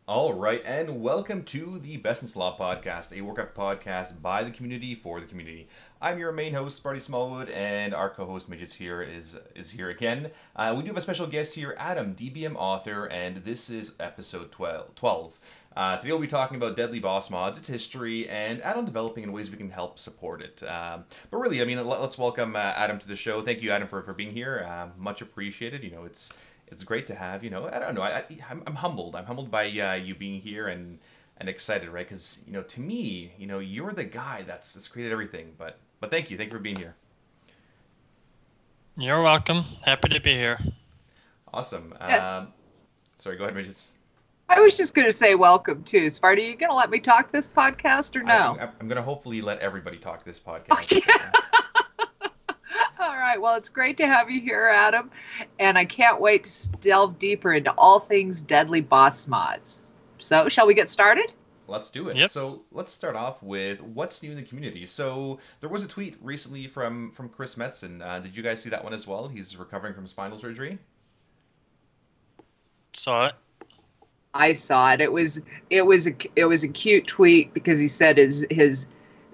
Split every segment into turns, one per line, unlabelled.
All right, and welcome to the Best in Slot podcast, a workout podcast by the community for the community. I'm your main host, Sparty Smallwood, and our co-host Midgettes here is here again. We do have a special guest here, Adam, DBM author, and this is episode 12. Today we'll be talking about deadly boss mods, its history, and add-on developing in ways we can help support it. But really, I mean, let's welcome Adam to the show. Thank you, Adam, for being here. Much appreciated. You know, it's great to have, I don't know, I'm humbled. I'm humbled by you being here and excited, right? Because, to me, you're the guy that's created everything. But thank you. Thank you for being here.
You're welcome. Happy to be here.
Awesome.
Yeah.
Sorry, go ahead, Midges.
I was just going to say welcome too. Sparty, you going to let me talk this podcast or no?
I'm going to hopefully let everybody talk this podcast.
Oh, yeah. All right. Well, it's great to have you here, Adam. And I can't wait to delve deeper into all things deadly boss mods. So, shall we get started?
Let's do it.
Yep.
So let's start off with what's new in the community. So there was a tweet recently from Chris Metzen. Did you guys see that one as well? He's recovering from spinal surgery.
Saw it.
I saw it. It was a cute tweet because he said his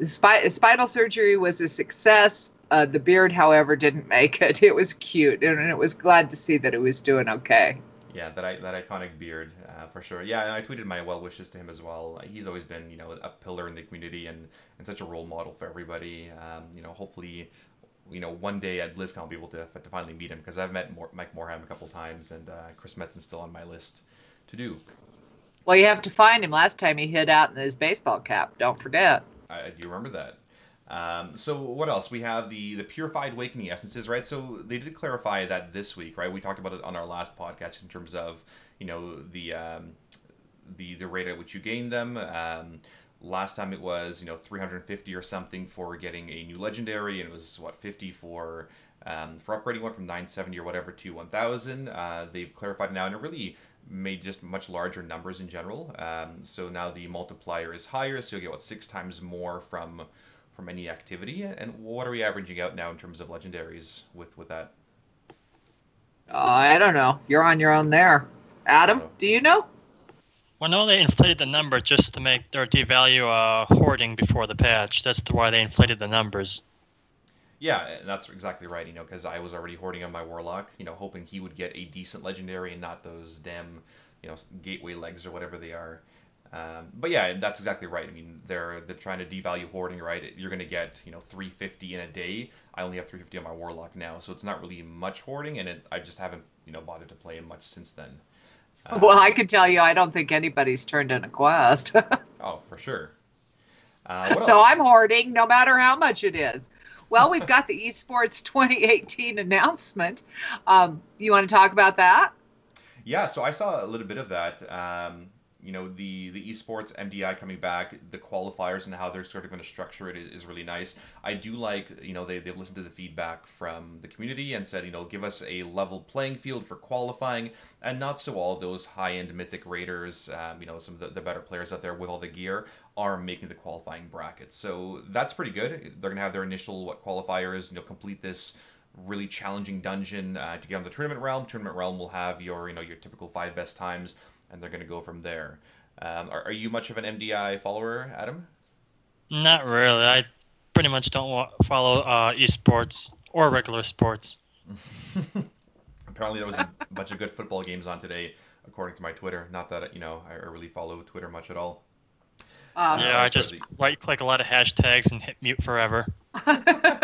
spinal surgery was a success. The beard, however, didn't make it. It was cute, and it was glad to see that it was doing okay.
Yeah, that iconic beard, for sure. Yeah, and I tweeted my well wishes to him as well. He's always been, a pillar in the community and such a role model for everybody. Hopefully, one day at BlizzCon I'll be able to finally meet him because I've met Mike Morhaime a couple times, and Chris Metzen's still on my list to do.
Well, you have to find him. Last time he hid out in his baseball cap. Don't forget.
I do remember that. So what else? We have the Purified Awakening Essences, right? So they did clarify that this week, right? We talked about it on our last podcast in terms of, the rate at which you gain them. Last time it was, 350 or something for getting a new legendary, and it was, 50 for upgrading one from 970 or whatever to 1000. They've clarified now, and it really made just much larger numbers in general. So now the multiplier is higher, so you'll get, 6 times more from any activity. And what are we averaging out now in terms of legendaries with that?
I don't know. You're on your own there. Adam, do you know?
Well, no, they inflated the number just to make their devalue hoarding before the patch. That's why they inflated the numbers.
Yeah, and that's exactly right, because I was already hoarding on my Warlock, hoping he would get a decent legendary and not those damn, gateway legs or whatever they are. But yeah, that's exactly right. I mean, they're trying to devalue hoarding, right? You're going to get, 350 in a day. I only have 350 on my Warlock now, so it's not really much hoarding, and I just haven't, bothered to play him much since then.
Well, I can tell you, I don't think anybody's turned in a quest.
Oh, for sure.
So I'm hoarding, no matter how much it is. Well, we've got the Esports 2018 announcement. You want to talk about that?
Yeah, so I saw a little bit of that. The esports MDI coming back, the qualifiers and how they're sort of going to structure it is really nice. I do like, they've listened to the feedback from the community and said, give us a level playing field for qualifying and not so all those high-end mythic raiders, some of the better players out there with all the gear are making the qualifying brackets. So that's pretty good. They're going to have their initial qualifiers, complete this really challenging dungeon to get on the tournament realm. Tournament realm will have your typical 5 best times, and they're going to go from there. Are you much of an MDI follower, Adam?
Not really. I pretty much don't follow esports or regular sports.
Apparently there was a bunch of good football games on today, according to my Twitter. Not that, I really follow Twitter much at all.
Yeah, I just right-click a lot of hashtags and hit mute forever.
That's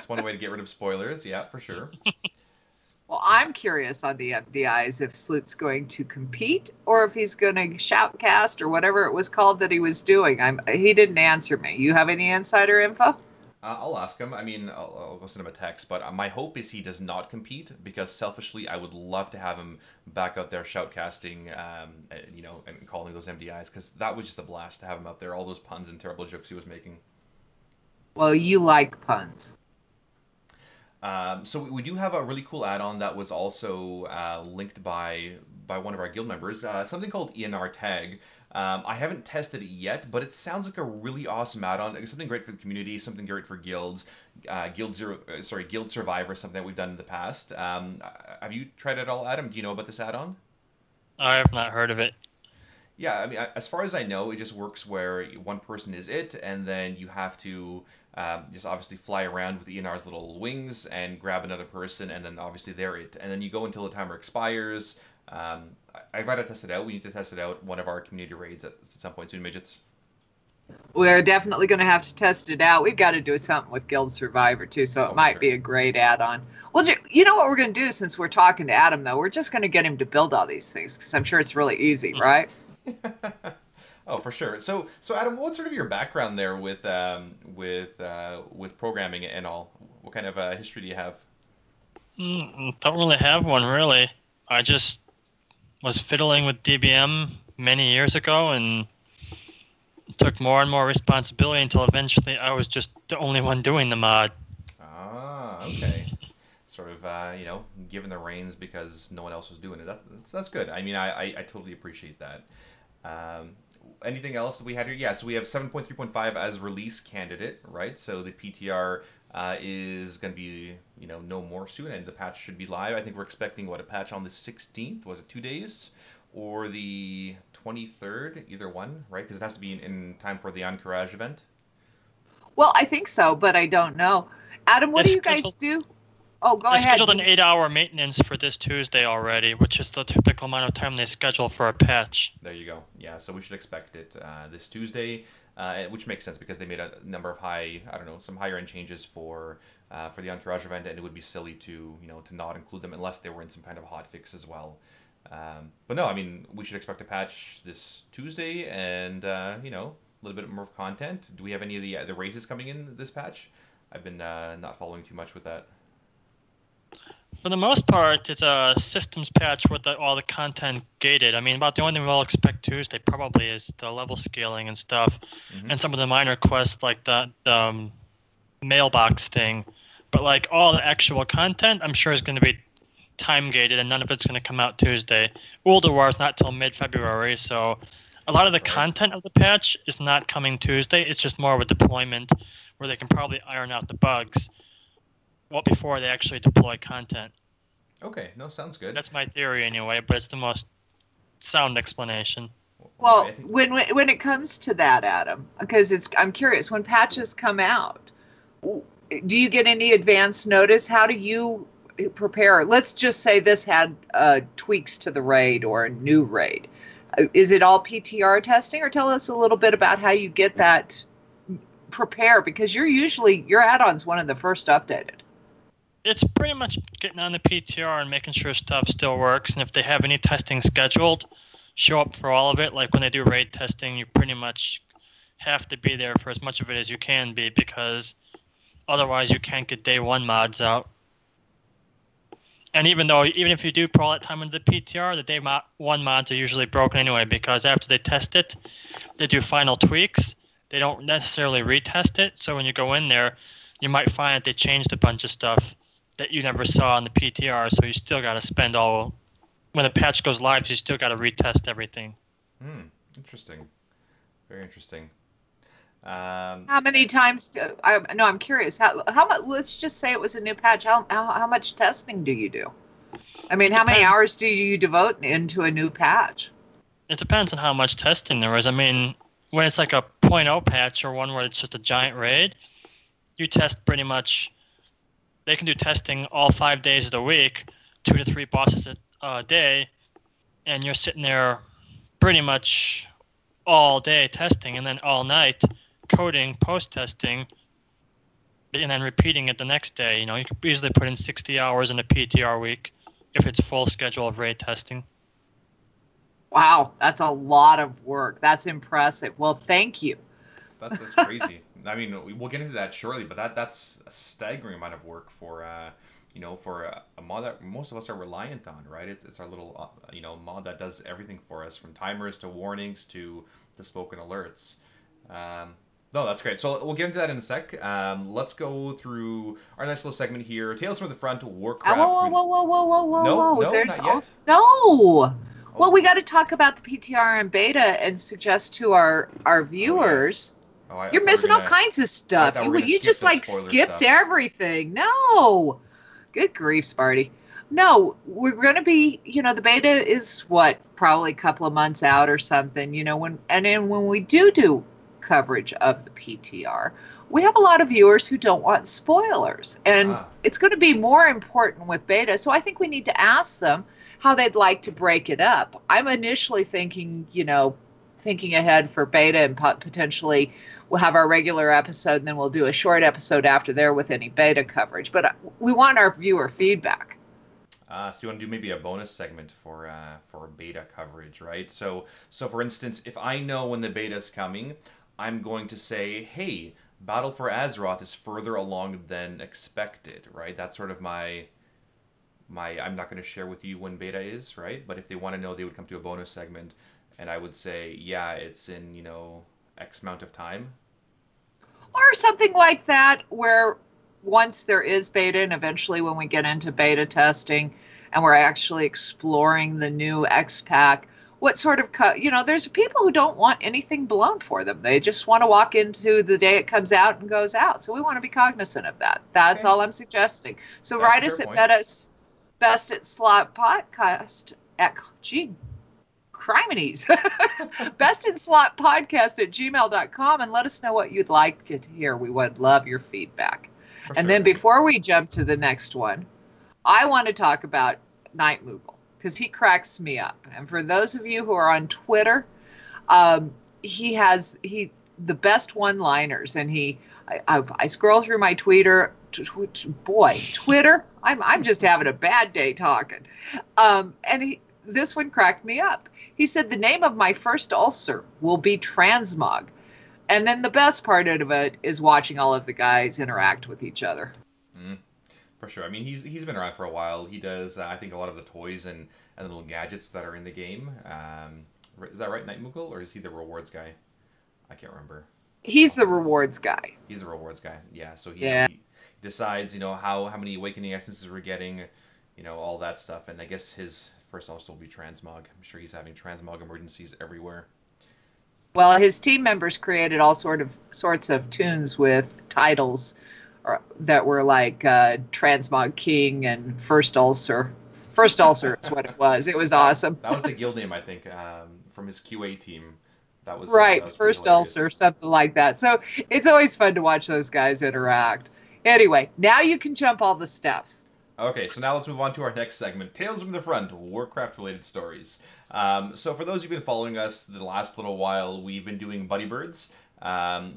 one way to get rid of spoilers, yeah, for sure.
Well, I'm curious on the MDIs if Sloot's going to compete or if he's going to shoutcast or whatever it was called that he was doing. He didn't answer me. You have any insider info?
I'll ask him. I mean, I'll go send him a text. But my hope is he does not compete because selfishly, I would love to have him back out there shoutcasting, and calling those MDIs because that was just a blast to have him out there. All those puns and terrible jokes he was making.
Well, you like puns.
So we do have a really cool add-on that was also linked by one of our guild members, something called ENR Tag. I haven't tested it yet, but it sounds like a really awesome add-on. It's something great for the community, something great for guilds, Guild Survivor, something that we've done in the past. Have you tried it at all, Adam? Do you know about this add-on?
I have not heard of it.
Yeah, I mean, as far as I know, it just works where one person is it, and then you have to just obviously fly around with ENR's little wings and grab another person, and then obviously they're it. And then you go until the timer expires. I've got to test it out. We need to test it out one of our community raids at some point soon, Midgets.
We're definitely going to have to test it out. We've got to do something with Guild Survivor, too, so it might be a great add-on. Well, you know what we're going to do since we're talking to Adam, though? We're just going to get him to build all these things, because I'm sure it's really easy, right?
Oh, for sure. So Adam, what's sort of your background there with programming and all? What kind of history do you have?
Don't really have one, really. I just was fiddling with DBM many years ago and took more and more responsibility until eventually I was just the only one doing the mod.
Ah, okay. Sort of, given the reins because no one else was doing it. That's good. I mean, I totally appreciate that. Anything else we had here? Yeah, so we have 7.3.5 as release candidate, right? So the PTR is going to be, no more soon, and the patch should be live. I think we're expecting, a patch on the 16th? Was it 2 days? Or the 23rd? Either one, right? Because it has to be in time for the Encourage event.
Well, I think so, but I don't know. Adam, what do you guys do? Oh, go ahead.
They scheduled an 8-hour maintenance for this Tuesday already, which is the typical amount of time they schedule for a patch.
There you go. Yeah, so we should expect it this Tuesday, which makes sense because they made a number of some higher end changes for the Encourage event, and it would be silly to not include them unless they were in some kind of hotfix as well. But no, I mean, we should expect a patch this Tuesday, and a little bit more content. Do we have any of the races coming in this patch? I've been not following too much with that.
For the most part, it's a systems patch with all the content gated. I mean, about the only thing we'll expect Tuesday probably is the level scaling and stuff, and some of the minor quests like the mailbox thing. But like all the actual content, I'm sure is going to be time gated, and none of it's going to come out Tuesday. Ulduar is not till mid-February, so a lot of the content of the patch is not coming Tuesday. It's just more of a deployment where they can probably iron out the bugs before they actually deploy content.
Okay, no, sounds good.
That's my theory anyway, but it's the most sound explanation.
Well, when it comes to that, Adam, because I'm curious, when patches come out, do you get any advance notice? How do you prepare? Let's just say this had tweaks to the raid or a new raid. Is it all PTR testing, or tell us a little bit about how you get that prepared? Because your add-on's one of the first updated.
It's pretty much getting on the PTR and making sure stuff still works. And if they have any testing scheduled, show up for all of it. Like when they do raid testing, you pretty much have to be there for as much of it as you can be, because otherwise you can't get day one mods out. And even if you do put all that time into the PTR, the day one mods are usually broken anyway, because after they test it, they do final tweaks. They don't necessarily retest it. So when you go in there, you might find that they changed a bunch of stuff that you never saw in the PTR, so you still got to spend when the patch goes live, you still got to retest everything.
Interesting. Very interesting.
How many times? I'm curious. How much? Let's just say it was a new patch. How much testing do you do? I mean, how many hours do you devote into a new patch?
It depends on how much testing there is. I mean, when it's like a 0.0 patch or one where it's just a giant raid, you test pretty much. They can do testing all 5 days of the week, 2 to 3 bosses a day, and you're sitting there pretty much all day testing, and then all night coding, post-testing, and then repeating it the next day. You could easily put in 60 hours in a PTR week if it's full schedule of raid testing.
Wow, that's a lot of work. That's impressive. Well, thank you.
That's crazy. I mean, we'll get into that shortly, but that's a staggering amount of work for for a mod that most of us are reliant on, right? It's our little mod that does everything for us, from timers to warnings to spoken alerts. No, that's great. So we'll get into that in a sec. Let's go through our nice little segment here. Tales from the Front, Warcraft.
Whoa!
No,
There's
not yet.
No. Well, we got to talk about the PTR and beta and suggest to our viewers.
Oh, yes.
You're missing all kinds of stuff. You just skipped everything. No. Good grief, Sparty. No, we're going to be, the beta is what, probably a couple of months out or something, when we do coverage of the PTR, we have a lot of viewers who don't want spoilers. And it's going to be more important with beta. So I think we need to ask them how they'd like to break it up. I'm initially thinking, thinking ahead for beta and potentially we'll have our regular episode and then we'll do a short episode after there with any beta coverage. But we want our viewer feedback.
So you want to do maybe a bonus segment for beta coverage, right? So for instance, if I know when the beta is coming, I'm going to say, hey, Battle for Azeroth is further along than expected, right? That's sort of my I'm not going to share with you when beta is, right? But if they want to know, they would come to a bonus segment, and I would say, yeah, it's in, X amount of time.
Or something like that, where once there is beta and eventually when we get into beta testing and we're actually exploring the new X-Pack, what sort of, there's people who don't want anything blown for them. They just want to walk into the day it comes out and goes out. So we want to be cognizant of that. That's all I'm suggesting. So write us at Best at Slot Podcast at, criminies. Best in Slot Podcast at gmail.com and let us know what you'd like to hear. We would love your feedback. Then before we jump to the next one, I want to talk about Night Moogle because he cracks me up. And for those of you who are on Twitter, he has the best one-liners. And I scroll through my Twitter. Twitter. I'm just having a bad day talking. This one cracked me up. He said the name of my first ulcer will be transmog. And then the best part of it is watching all of the guys interact with each other.
For sure. I mean, he's been around for a while. He does, I think, a lot of the toys and little gadgets that are in the game. Is that right, Night Moogle? Or is he the rewards guy? I can't remember.
He's the rewards guy.
He's the rewards guy. Yeah. So he decides, how many awakening essences we're getting, all that stuff. And I guess his first ulcer will be transmog. I'm sure he's having transmog emergencies everywhere.
Well, his team members created all sorts of tunes with titles that were like Transmog King and First Ulcer. First Ulcer is what it was. It was awesome.
That was the guild name, I think, from his QA team. That was
right.
That was
First Ulcer, something like that. So it's always fun to watch those guys interact. Anyway, now you can jump all the steps.
Okay, so now let's move on to our next segment, Tales from the Front, Warcraft-related stories. So for those who've been following us the last little while, we've been doing Buddy Birds.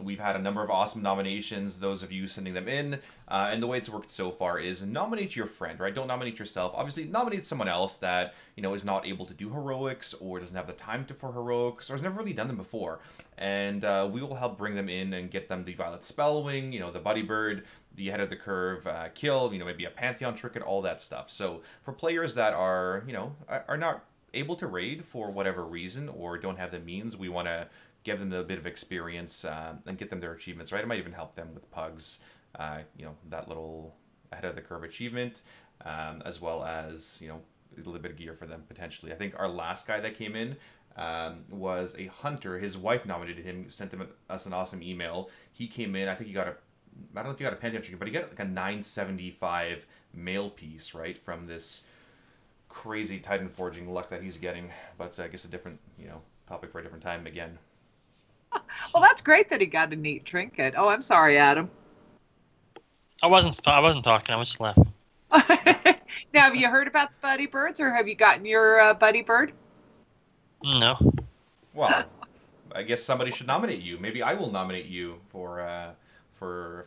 We've had a number of awesome nominations, those of you sending them in, and the way it's worked so far is nominate your friend, right? Don't nominate yourself. Obviously, nominate someone else that, is not able to do heroics, or doesn't have the time for heroics, or has never really done them before. And we will help bring them in and get them the Violet Spellwing, the Buddy Bird, the Ahead of the Curve kill, maybe a Pantheon Trinket, all that stuff. So for players that are, are not able to raid for whatever reason, or don't have the means, we want to give them a bit of experience and get them their achievements, right? It might even help them with pugs, that little Ahead of the Curve achievement, as well as, a little bit of gear for them potentially. I think our last guy that came in was a hunter. His wife nominated him, sent us an awesome email. He came in, I think he got I don't know if he got a Pantheon Trinket, but he got like a 975 mail piece, right, from this crazy Titan Forging luck that he's getting. But it's, I guess, a different, topic for a different time again.
Well, that's great that he got a neat trinket. Oh, I'm sorry, Adam.
I wasn't talking. I was just laughing.
Now, have you heard about the Buddy Birds, or have you gotten your Buddy Bird?
No.
Well, I guess somebody should nominate you. Maybe I will nominate you for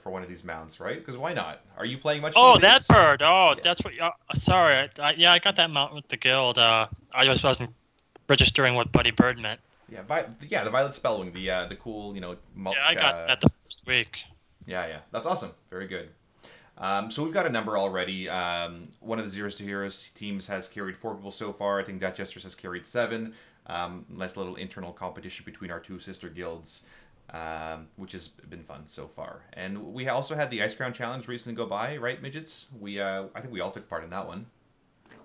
one of these mounts, right? Because why not? Are you playing much?
Oh, that bird. Oh, yeah. That's what. Sorry. I got that mount with the guild. I just wasn't registering what Buddy Bird meant.
Yeah, the Violet Spellwing, the cool,
Yeah, I got that the first week.
Yeah, that's awesome. Very good. So we've got a number already. One of the Zeros to Heroes teams has carried 4 people so far. I think that Jesters has carried 7. Nice little internal competition between our 2 sister guilds, which has been fun so far. And we also had the Ice Crown Challenge recently go by, right, Midgets? I think we all took part in that one.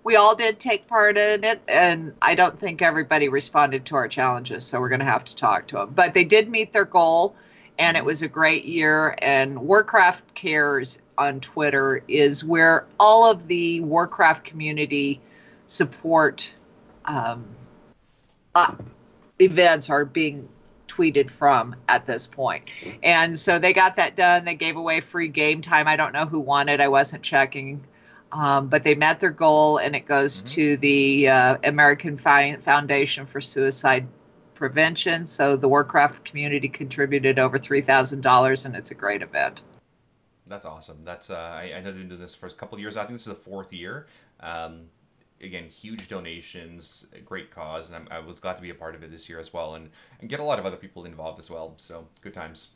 We all did take part in it, and I don't think everybody responded to our challenges, so we're going to have to talk to them. But they did meet their goal, and it was a great year. And Warcraft Cares on Twitter is where all of the Warcraft community support events are being tweeted from at this point. And so they got that done. They gave away free game time. I don't know who won it. I wasn't checking. But they met their goal, and it goes to the American Foundation for Suicide Prevention. So the Warcraft community contributed over $3,000, and it's a great event.
That's awesome. That's I know they've been doing this for a couple of years. I think this is the 4th year. Again, huge donations, a great cause, and I was glad to be a part of it this year as well, and get a lot of other people involved as well. So good times.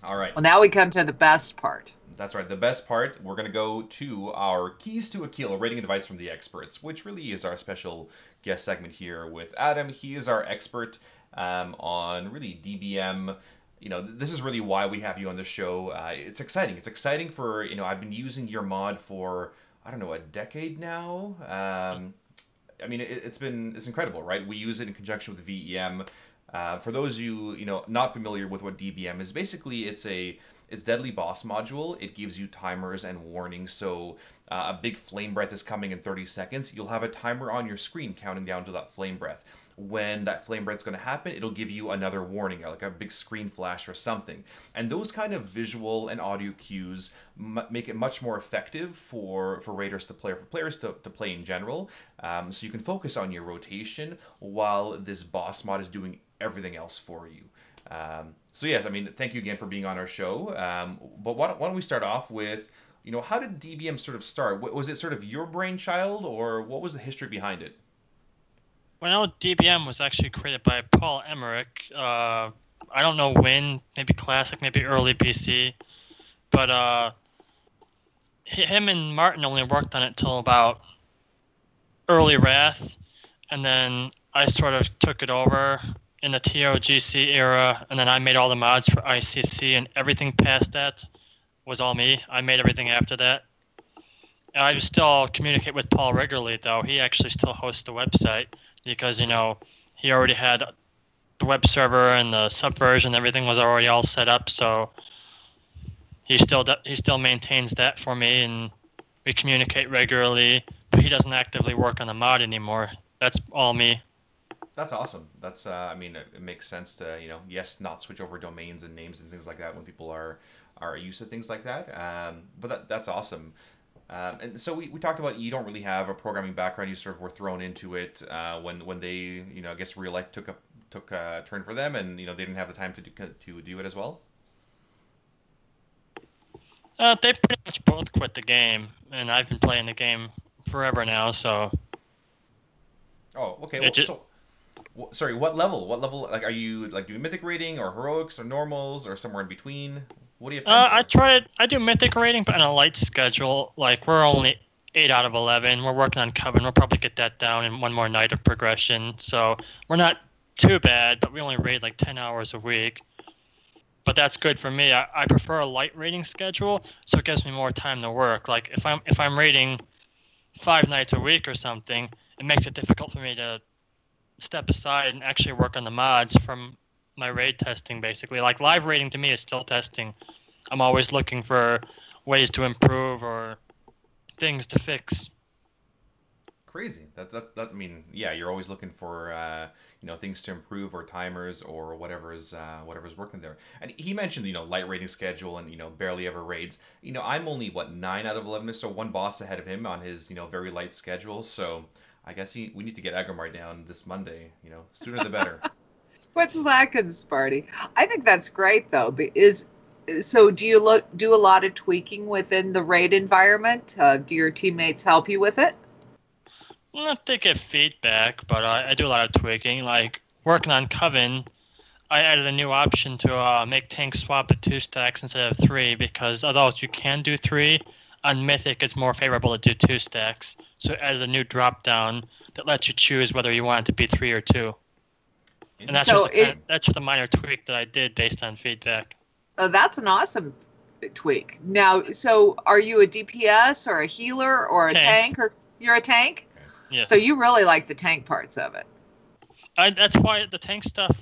All right.
Well, now we come to the best part.
That's right. The best part, we're going to go to our Keys to a Kill, rating advice from the experts, which really is our special guest segment here with Adam. He is our expert on really DBM. You know, this is really why we have you on the show. It's exciting. It's exciting for, you know, I've been using your mod for, I don't know, a decade now. I mean, it's incredible, right? We use it in conjunction with VEM. For those of you, not familiar with what DBM is, basically it's Deadly Boss module. It gives you timers and warnings. So a big flame breath is coming in 30 seconds. You'll have a timer on your screen counting down to that flame breath. When that flame breath is going to happen, it'll give you another warning, like a big screen flash or something. And those kind of visual and audio cues make it much more effective for raiders to play, or for players to play in general. So you can focus on your rotation while this boss mod is doing everything else for you. So yes, I mean, thank you again for being on our show. But why don't we start off with, how did DBM sort of start? Was it sort of your brainchild, or what was the history behind it?
Well, DBM was actually created by Paul Emmerich. I don't know when, maybe Classic, maybe early PC. But him and Martin only worked on it till about early Wrath. And then I sort of took it over in the TOGC era. And then I made all the mods for ICC, and everything past that was all me. I made everything after that. And I still communicate with Paul regularly, though. He actually still hosts the website. Because, he already had the web server and the subversion, everything was already all set up. So he still maintains that for me, and we communicate regularly. But he doesn't actively work on the mod anymore. That's all me.
That's awesome. That's I mean, it makes sense to not switch over domains and names and things like that when people are used to things like that. But that's awesome. And so we talked about, you don't really have a programming background. You sort of were thrown into it when they, I guess real life took a turn for them, and they didn't have the time to do it as well.
They pretty much both quit the game, and I've been playing the game forever now. So.
Oh, okay. Sorry. What level? Like, are you doing mythic rating or heroics or normals or somewhere in between? What do you have?
I do mythic rating, but on a light schedule. Like, we're only 8 out of 11. We're working on Coven. We'll probably get that down in one more night of progression. So we're not too bad, but we only raid like 10 hours a week. But that's good for me. I prefer a light rating schedule, so it gives me more time to work. Like, if I'm raiding 5 nights a week or something, it makes it difficult for me to step aside and actually work on the mods from my raid testing, basically. Like, live raiding to me is still testing. I'm always looking for ways to improve or things to fix.
Crazy. That I mean, yeah, you're always looking for things to improve, or timers, or whatever's working there. And he mentioned light rating schedule and barely ever raids. I'm only 9 out of 11, so one boss ahead of him on his very light schedule. So I guess we need to get Agramar down this Monday. Sooner the better.
What's lacking, Sparty? I think that's great, though. So do you do a lot of tweaking within the raid environment? Do your teammates help you with it?
Not to get feedback, but I do a lot of tweaking. Like, working on Coven, I added a new option to make tanks swap at 2 stacks instead of 3, because although you can do 3, on Mythic it's more favorable to do 2 stacks. So it added a new drop down that lets you choose whether you want it to be 3 or 2. And that's just a minor tweak that I did based on feedback.
Oh, that's an awesome tweak. Now, so are you a DPS or a healer or a tank? Or you're a tank?
Yeah.
So you really like the tank parts of it.
That's why the tank stuff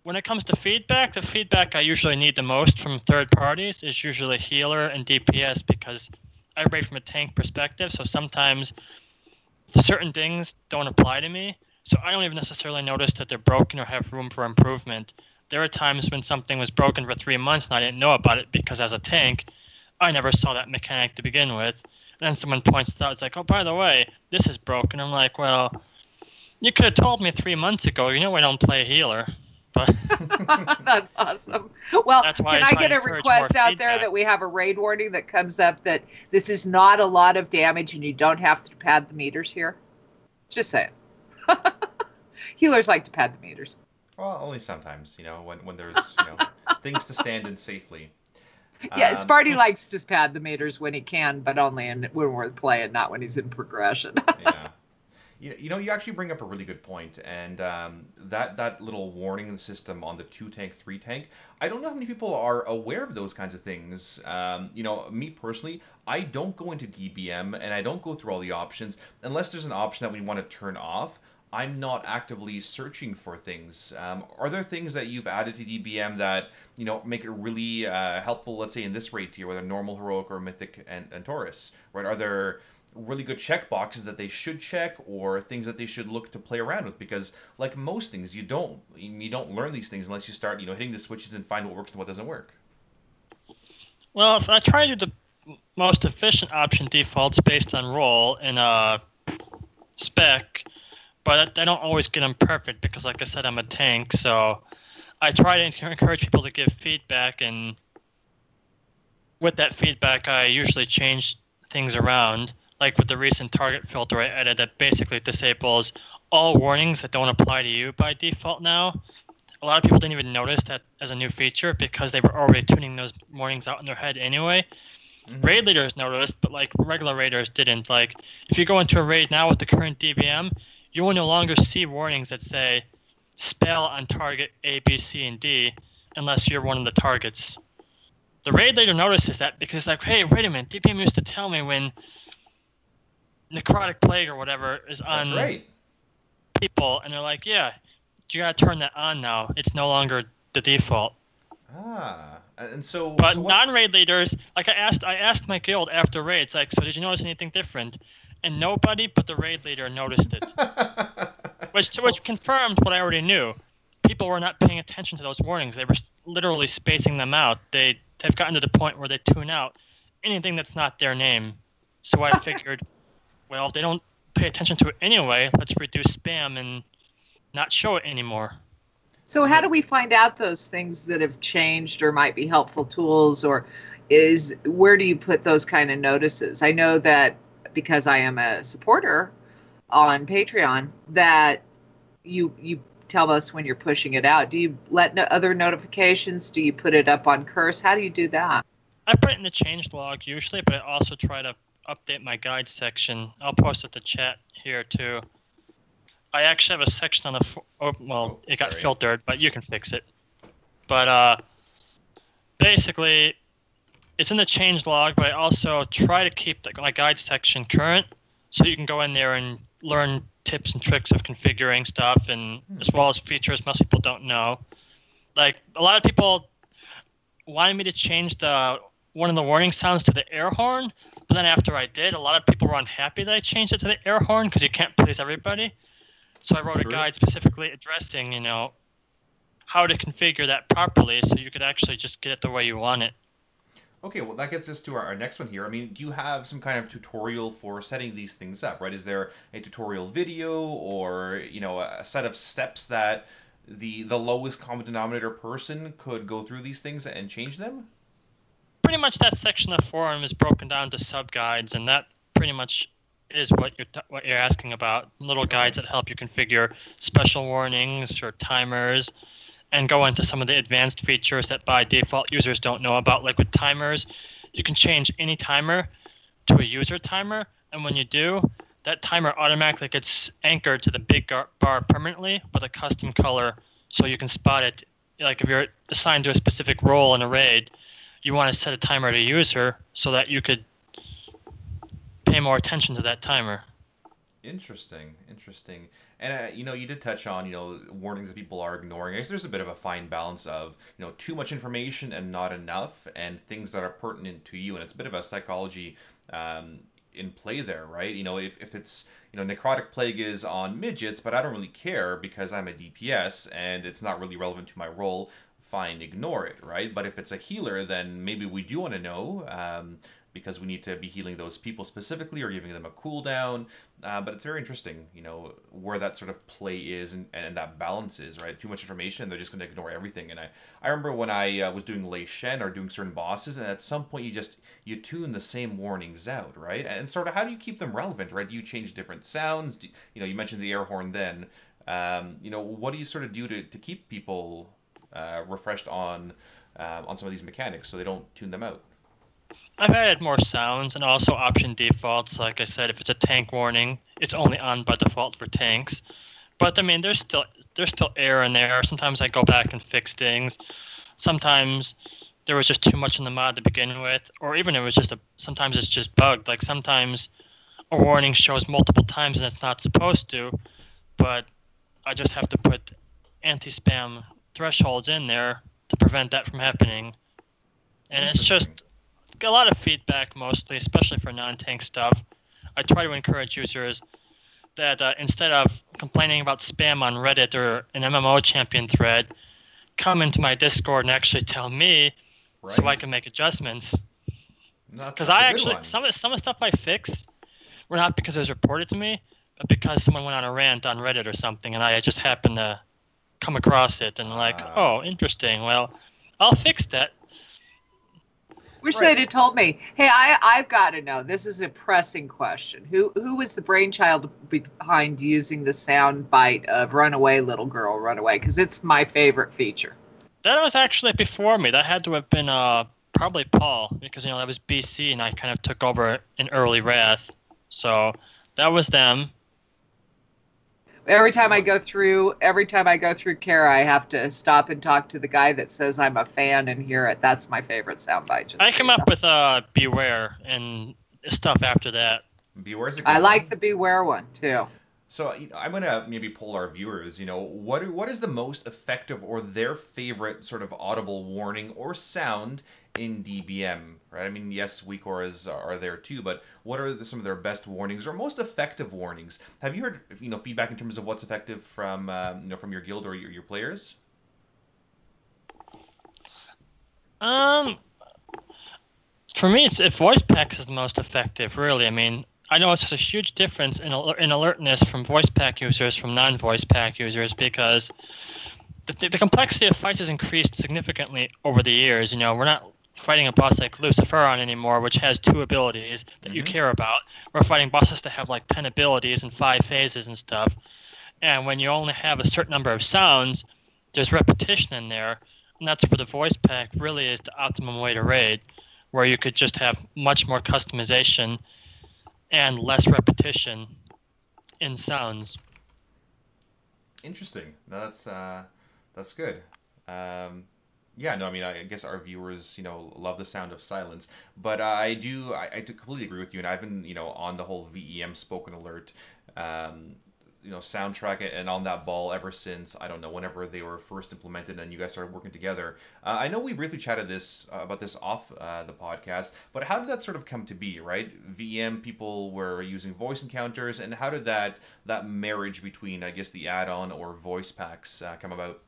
When it comes to feedback, the feedback I usually need the most from third parties is usually healer and DPS because I rate from a tank perspective. So sometimes certain things don't apply to me. So I don't even necessarily notice that they're broken or have room for improvement. There are times when something was broken for 3 months and I didn't know about it because as a tank, I never saw that mechanic to begin with. And then someone points it out, it's like, oh, by the way, this is broken. I'm like, well, you could have told me 3 months ago. You know I don't play healer. But
That's awesome. Well,
That's why
can
I
I
try
get
to
a
encourage
request
more
out there
feedback.
that we have a raid warning that comes up that this is not a lot of damage and you don't have to pad the meters here? Just saying. Healers like to pad the meters.
Well, only sometimes, when there's, things to stand in safely.
Yeah, Sparty likes to pad the meters when he can, but only when we're playing, not when he's in progression.
Yeah. You actually bring up a really good point, and that little warning system on the 2-tank, 3-tank, I don't know how many people are aware of those kinds of things. Me personally, I don't go into DBM, and I don't go through all the options, unless there's an option that we want to turn off. I'm not actively searching for things. Are there things that you've added to DBM that, make it really helpful, let's say, in this raid tier, whether normal, heroic, or mythic and Taurus, right? Are there really good check boxes that they should check or things that they should look to play around with? Because like most things, you don't learn these things unless you start, hitting the switches and find what works and what doesn't work.
Well, if I try to do the most efficient option defaults based on role in a spec, but I don't always get them perfect because, like I said, I'm a tank. So I try to encourage people to give feedback, and with that feedback, I usually change things around. Like with the recent target filter I added that basically disables all warnings that don't apply to you by default now. A lot of people didn't even notice that as a new feature because they were already tuning those warnings out in their head anyway. Mm-hmm. Raid leaders noticed, but like regular raiders didn't. Like if you go into a raid now with the current DBM, you will no longer see warnings that say spell on target A, B, C, and D unless you're one of the targets. The raid leader notices that because like, hey, wait a minute, DBM used to tell me when necrotic plague or whatever is on people, and they're like, yeah, you gotta turn that on now. It's no longer the default.
And so
but non-raid leaders, like I asked my guild after raids, like, so did you notice anything different? And nobody but the raid leader noticed it. which confirmed what I already knew. People were not paying attention to those warnings. They were literally spacing them out. They've gotten to the point where they tune out anything that's not their name. So I figured, well, if they don't pay attention to it anyway, let's reduce spam and not show it anymore.
So how do we find out those things that have changed or might be helpful tools, or where do you put those kind of notices? I know that because I am a supporter on Patreon that you tell us when you're pushing it out. Do you let other notifications? Do you put it up on Curse? How do you do that?
I put it in the change log usually, but I also try to update my guide section. I'll post it to chat here too. I actually have a section on the it got filtered, but you can fix it. But basically, it's in the change log, but I also try to keep my guide section current, so you can go in there and learn tips and tricks of configuring stuff, and as well as features most people don't know. Like a lot of people wanted me to change one of the warning sounds to the air horn, but then after I did, a lot of people were unhappy that I changed it to the air horn because you can't please everybody. So I wrote a guide specifically addressing, how to configure that properly so you could actually just get it the way you want it.
Okay, well, that gets us to our next one here. I mean, do you have some kind of tutorial for setting these things up, right? Is there a tutorial video or, a set of steps that the lowest common denominator person could go through these things and change them?
Pretty much that section of the forum is broken down to sub-guides, and that pretty much is what you're asking about. Little guides that help you configure special warnings or timers and go into some of the advanced features that by default users don't know about. Like with timers, you can change any timer to a user timer, and when you do, that timer automatically gets anchored to the big bar permanently with a custom color so you can spot it. Like if you're assigned to a specific role in a raid, you want to set a timer to user so that you could pay more attention to that timer.
Interesting, interesting. And you did touch on, warnings that people are ignoring. I guess there's a bit of a fine balance of, too much information and not enough, and things that are pertinent to you. And it's a bit of a psychology in play there, right? If it's, necrotic plague is on midgets, but I don't really care because I'm a DPS and it's not really relevant to my role, fine, ignore it, right? But if it's a healer, then maybe we do want to know, because we need to be healing those people specifically or giving them a cooldown. But it's very interesting, where that sort of play is and that balance is, right? Too much information, they're just going to ignore everything. And I remember when I was doing Lei Shen or doing certain bosses, and at some point you tune the same warnings out, right? And sort of how do you keep them relevant, right? Do you change different sounds? You mentioned the air horn then. What do you sort of do to keep people refreshed on some of these mechanics so they don't tune them out?
I've added more sounds and also option defaults. Like I said, if it's a tank warning, it's only on by default for tanks. But I mean, there's still error in there. Sometimes I go back and fix things. Sometimes there was just too much in the mod to begin with, or even sometimes it's just bugged. Like sometimes a warning shows multiple times and it's not supposed to, but I just have to put anti-spam thresholds in there to prevent that from happening. And it's just a lot of feedback mostly, especially for non-tank stuff. I try to encourage users that instead of complaining about spam on Reddit or an MMO champion thread, come into my Discord and actually tell me so I can make adjustments. Because some of the stuff I fix were not because it was reported to me, but because someone went on a rant on Reddit or something, and I just happened to come across it and oh, interesting. Well, I'll fix that.
Wish they'd have told me. Hey, I've got to know. This is a pressing question. Who was the brainchild behind using the sound bite of "Runaway, Little Girl, Runaway"? Because it's my favorite feature.
That was actually before me. That had to have been probably Paul, because that was BC, and I kind of took over in early Wrath. So that was them.
Every time I go through Kara, I have to stop and talk to the guy that says I'm a fan and hear it. That's my favorite soundbite.
I came up with Beware and stuff after that.
Beware's a good
I like the Beware one too.
So I'm gonna maybe poll our viewers. What is the most effective or their favorite sort of audible warning or sound in DBM, right? I mean, yes, weak auras are there too, but what are some of their best warnings or most effective warnings? Have you heard, feedback in terms of what's effective from, from your guild or your players?
For me, it's voice packs is the most effective, really. I mean, I know it's just a huge difference in alertness from voice pack users from non-voice pack users, because the complexity of fights has increased significantly over the years. We're not fighting a boss like Luciferon anymore, which has 2 abilities that you care about. We're fighting bosses that have like 10 abilities and 5 phases and stuff. And when you only have a certain number of sounds, there's repetition in there. And that's where the voice pack really is the optimum way to raid, where you could just have much more customization and less repetition in sounds.
Interesting. No, that's good. Yeah, no, I mean, I guess our viewers, love the sound of silence. But I do completely agree with you, and I've been, on the whole VEM spoken alert, soundtrack and on that ball ever since, I don't know, whenever they were first implemented and you guys started working together. I know we briefly chatted about this off the podcast, but how did that sort of come to be, right? VEM people were using voice encounters, and how did that marriage between, I guess, the add-on or voice packs come about?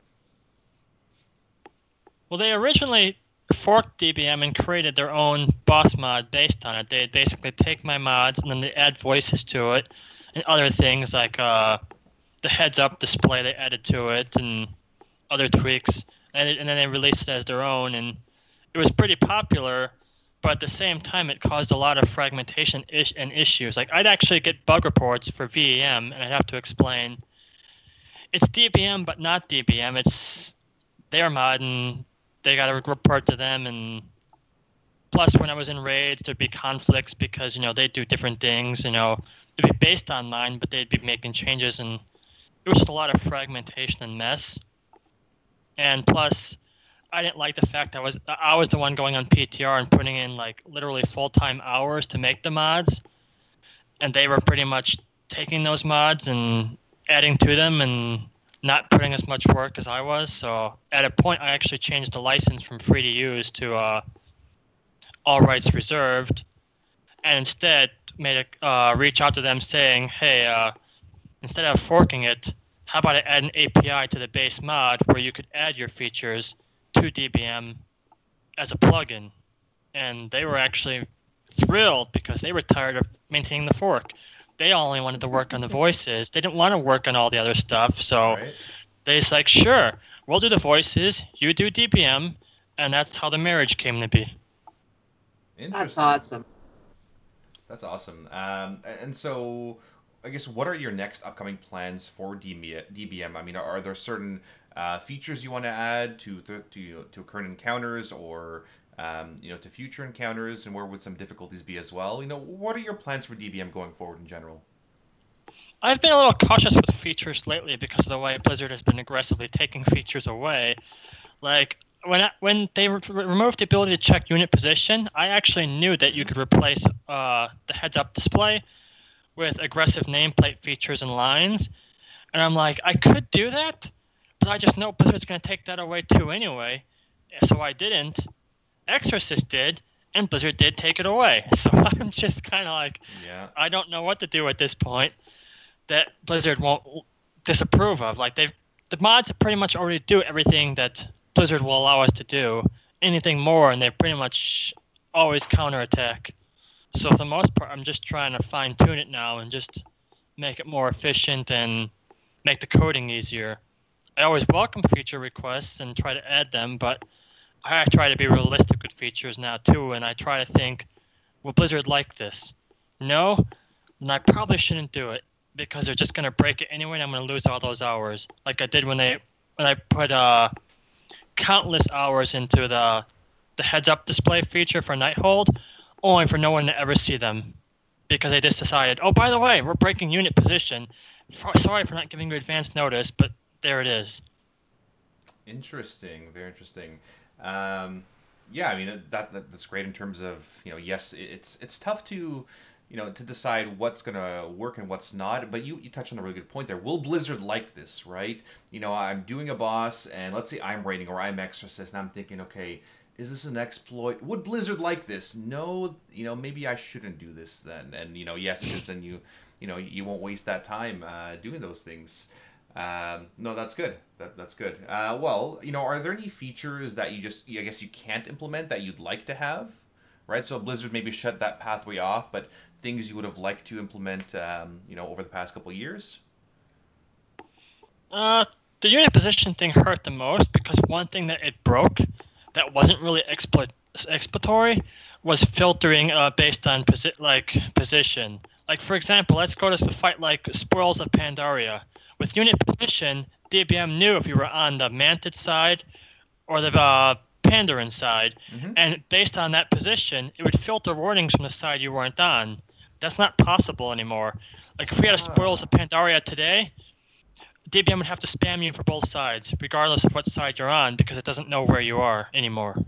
Well, they originally forked DBM and created their own boss mod based on it. They'd basically take my mods and then they add voices to it and other things like the heads-up display they added to it and other tweaks. And then they released it as their own, and it was pretty popular, but at the same time it caused a lot of fragmentation and issues. Like, I'd actually get bug reports for VEM, and I'd have to explain, it's DBM but not DBM. It's their mod, and they got to report to them. And plus, when I was in raids, there'd be conflicts because they do different things. It'd be based on mine, but they'd be making changes, and it was just a lot of fragmentation and mess. And plus, I didn't like the fact I was the one going on PTR and putting in like literally full-time hours to make the mods, and they were pretty much taking those mods and adding to them and not putting as much work as I was. So at a point, I actually changed the license from free to use to all rights reserved, and instead made a reach out to them saying, hey, instead of forking it, how about I add an API to the base mod where you could add your features to DBM as a plugin? And they were actually thrilled because they were tired of maintaining the fork. They only wanted to work on the voices. They didn't want to work on all the other stuff. So
Right.
they was like, sure, we'll do the voices, you do DBM, and that's how the marriage came to be.
That's
Interesting.
awesome.
That's awesome. And so, I guess, what are your next upcoming plans for DBM? I mean, are there certain features you want to add to current encounters, or to future encounters, and where would some difficulties be as well? What are your plans for DBM going forward in general?
I've been a little cautious with features lately because of the way Blizzard has been aggressively taking features away. Like, when they removed the ability to check unit position, I actually knew that you could replace the heads-up display with aggressive nameplate features and lines. And I'm like, I could do that, but I just know Blizzard's going to take that away too anyway. So I didn't. Exorcist did, and Blizzard did take it away. So I'm just kind of like,
Yeah.
I don't know what to do at this point that Blizzard won't disapprove of. Like, the mods pretty much already do everything that Blizzard will allow us to do. Anything more, and they pretty much always counterattack. So for the most part, I'm just trying to fine tune it now and just make it more efficient and make the coding easier. I always welcome feature requests and try to add them, but I try to be realistic with features now too, and I try to think, will Blizzard like this? No? Then I probably shouldn't do it, because they're just going to break it anyway, and I'm going to lose all those hours. Like I did when I put countless hours into the heads-up display feature for Nighthold, only for no one to ever see them, because they just decided, oh, by the way, we're breaking unit position. Sorry for not giving you advance notice, but there it is.
Interesting. Very interesting. Yeah, I mean that's great in terms of yes, it's tough to to decide what's gonna work and what's not. But you touched on a really good point there. Will Blizzard like this, right? I'm doing a boss, and let's say I'm raiding or I'm Exorcist, and I'm thinking, okay, is this an exploit? Would Blizzard like this? No, maybe I shouldn't do this then. And yes, because then you won't waste that time doing those things. No, that's good. That's good. Well, are there any features that I guess you can't implement that you'd like to have, right? So Blizzard maybe shut that pathway off, but things you would have liked to implement, over the past couple of years?
The unit position thing hurt the most because one thing that it broke that wasn't really exploratory was filtering based on position. Like, for example, let's go to the fight like Spoils of Pandaria. With unit position, DBM knew if you were on the Mantid side or the Pandarin side, and based on that position, it would filter warnings from the side you weren't on. That's not possible anymore. Like, if we had a Spoils of Pandaria today, DBM would have to spam you for both sides, regardless of what side you're on, because it doesn't know where you are anymore.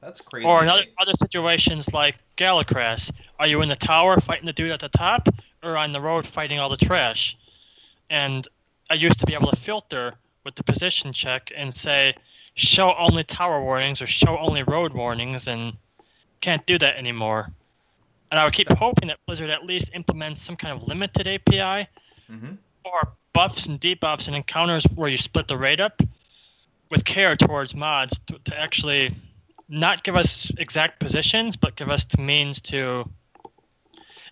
That's crazy.
Or in other situations like Galacrass, are you in the tower fighting the dude at the top, or on the road fighting all the trash? And I used to be able to filter with the position check and say, show only tower warnings or show only road warnings, and can't do that anymore. And I would keep hoping that Blizzard at least implements some kind of limited API or buffs and debuffs and encounters where you split the raid up with care towards mods to actually not give us exact positions, but give us the means to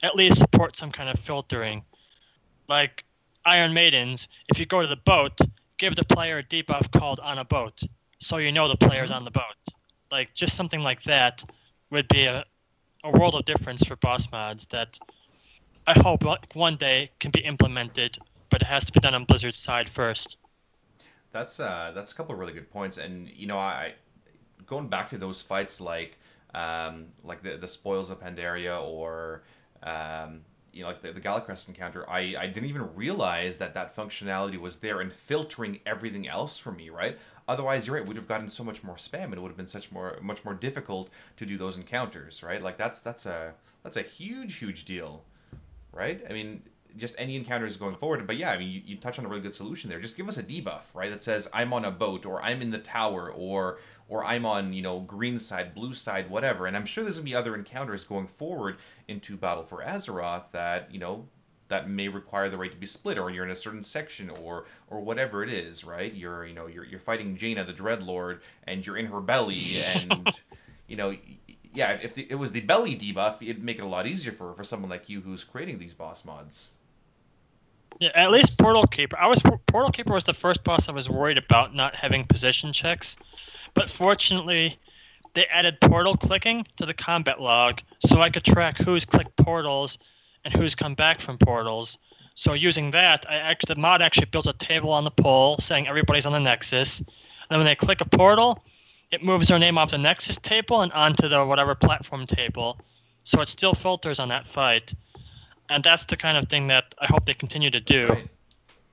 at least support some kind of filtering. Like Iron Maidens, if you go to the boat, give the player a debuff called on a boat, so you know the player's on the boat. Like, just something like that would be a world of difference for boss mods that I hope one day can be implemented, but it has to be done on Blizzard's side first.
That's a couple of really good points, and I going back to those fights like the Spoils of Pandaria or like the Galacrest encounter, I didn't even realize that functionality was there and filtering everything else for me, right? Otherwise, you're right, we'd have gotten so much more spam, and it would have been much more difficult to do those encounters, right? Like that's a huge deal, right? I mean, just any encounters going forward. But yeah, I mean, you touch on a really good solution there. Just give us a debuff, right? That says I'm on a boat, or I'm in the tower, or I'm on, green side, blue side, whatever. And I'm sure there's gonna be other encounters going forward into Battle for Azeroth that, that may require the right to be split, or you're in a certain section, or whatever it is, right? You're fighting Jaina the Dreadlord, and you're in her belly, and yeah, if it was the belly debuff, it'd make it a lot easier for someone like you who's creating these boss mods.
Yeah, at least Portal Keeper. Portal Keeper was the first boss I was worried about not having position checks, but fortunately, they added portal clicking to the combat log, so I could track who's clicked portals and who's come back from portals. So using that, the mod actually builds a table on the pole saying everybody's on the Nexus, and then when they click a portal, it moves their name off the Nexus table and onto the whatever platform table, so it still filters on that fight. And that's the kind of thing that I hope they continue to do.
Right.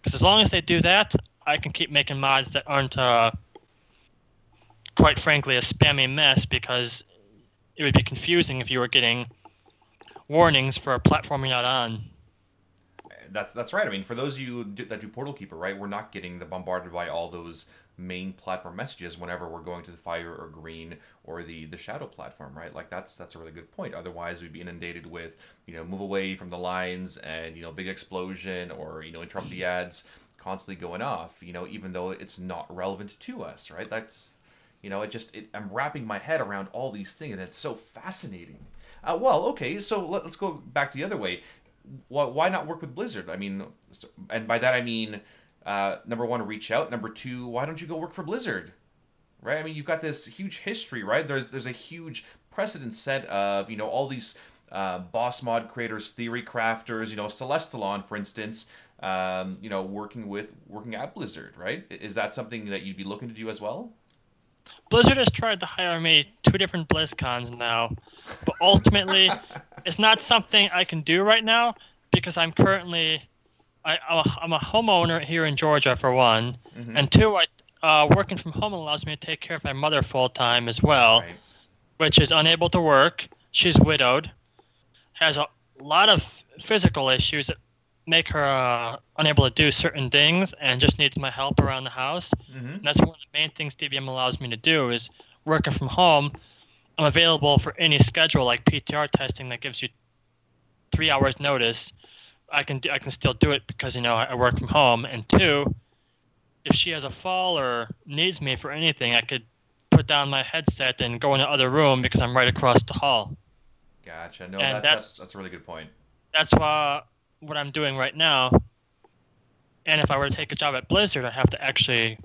Because as long as they do that, I can keep making mods that aren't, quite frankly, a spammy mess, because it would be confusing if you were getting warnings for a platform you're not on.
That's right. I mean, for those of you that do Portal Keeper, right, we're not getting bombarded by all those main platform messages whenever we're going to the fire or green or the shadow platform, right? Like that's a really good point. Otherwise we'd be inundated with, move away from the lines, and big explosion, or interrupt the ads constantly going off, even though it's not relevant to us, right? That's I'm wrapping my head around all these things, and it's so fascinating. Well, okay, so let's go back to the other way. Why not work with Blizzard? I mean, and by that I mean, number one, reach out. Number two, why don't you go work for Blizzard? Right? I mean, you've got this huge history, right? There's a huge precedent set of, all these boss mod creators, theory crafters, Celestalon, for instance, working at Blizzard, right? Is that something that you'd be looking to do as well?
Blizzard has tried to hire me 2 different BlizzCons now, but ultimately, it's not something I can do right now, because I'm currently... I'm a homeowner here in Georgia, for one, and two, working from home allows me to take care of my mother full-time as well, right, which is unable to work. She's widowed, has a lot of physical issues that make her unable to do certain things, and just needs my help around the house. And that's one of the main things DBM allows me to do, is working from home. I'm available for any schedule, like PTR testing that gives you 3 hours notice. I can still do it because I work from home. And two, if she has a fall or needs me for anything, I could put down my headset and go in the other room because I'm right across the hall.
Gotcha. No, that's a really good point.
That's what I'm doing right now. And if I were to take a job at Blizzard, I'd have to actually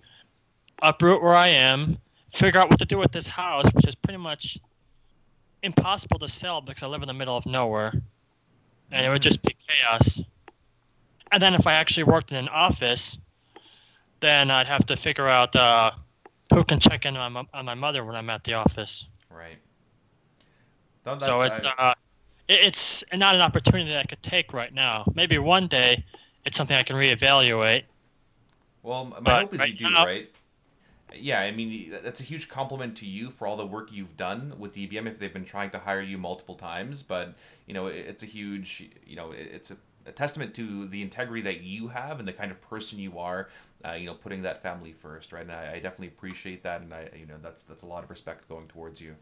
uproot where I am, figure out what to do with this house, which is pretty much impossible to sell because I live in the middle of nowhere. And it would just be chaos. And then if I actually worked in an office, then I'd have to figure out who can check in on my mother when I'm at the office.
Right.
So it's not an opportunity that I could take right now. Maybe one day it's something I can reevaluate.
Well, my hope is you do, right? Yeah, I mean, that's a huge compliment to you for all the work you've done with DBM if they've been trying to hire you multiple times. But, it's a huge, it's a testament to the integrity that you have and the kind of person you are, putting that family first, right? And I definitely appreciate that. And that's a lot of respect going towards you.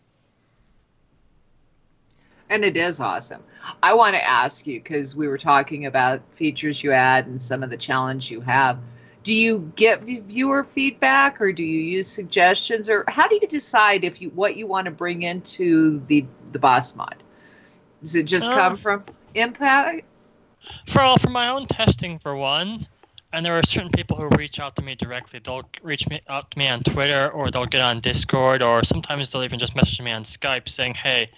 And it is awesome. I want to ask you, because we were talking about features you add and some of the challenge you have. Do you get viewer feedback, or do you use suggestions, or how do you decide what you want to bring into the boss mod? Does it just come from impact?
For my own testing, for one, and there are certain people who reach out to me directly. They'll reach out to me on Twitter, or they'll get on Discord, or sometimes they'll even just message me on Skype saying, "Hey,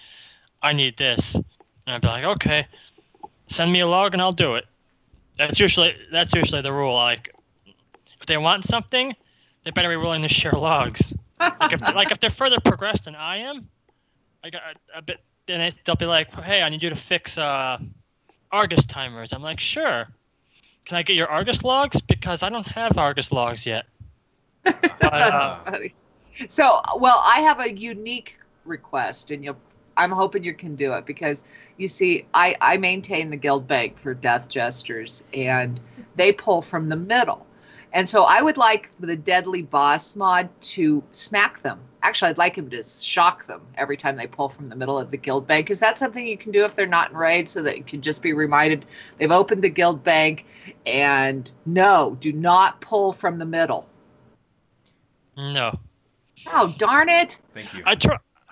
I need this," and I'd be like, "Okay, send me a log and I'll do it." That's usually the rule. Like, if they want something, they better be willing to share logs. If they're further progressed than I am, then they'll be like, "Hey, I need you to fix Argus timers." I'm like, "Sure. Can I get your Argus logs? Because I don't have Argus logs yet."
That's funny. So, well, I have a unique request, and I'm hoping you can do it because you see, I maintain the guild bank for Death Jesters, and they pull from the middle. And so I would like the Deadly Boss mod to smack them. Actually, I'd like him to shock them every time they pull from the middle of the guild bank. Is that something you can do if they're not in raid, so that you can just be reminded they've opened the guild bank, and no, do not pull from the middle?
No.
Oh, darn it.
Thank you.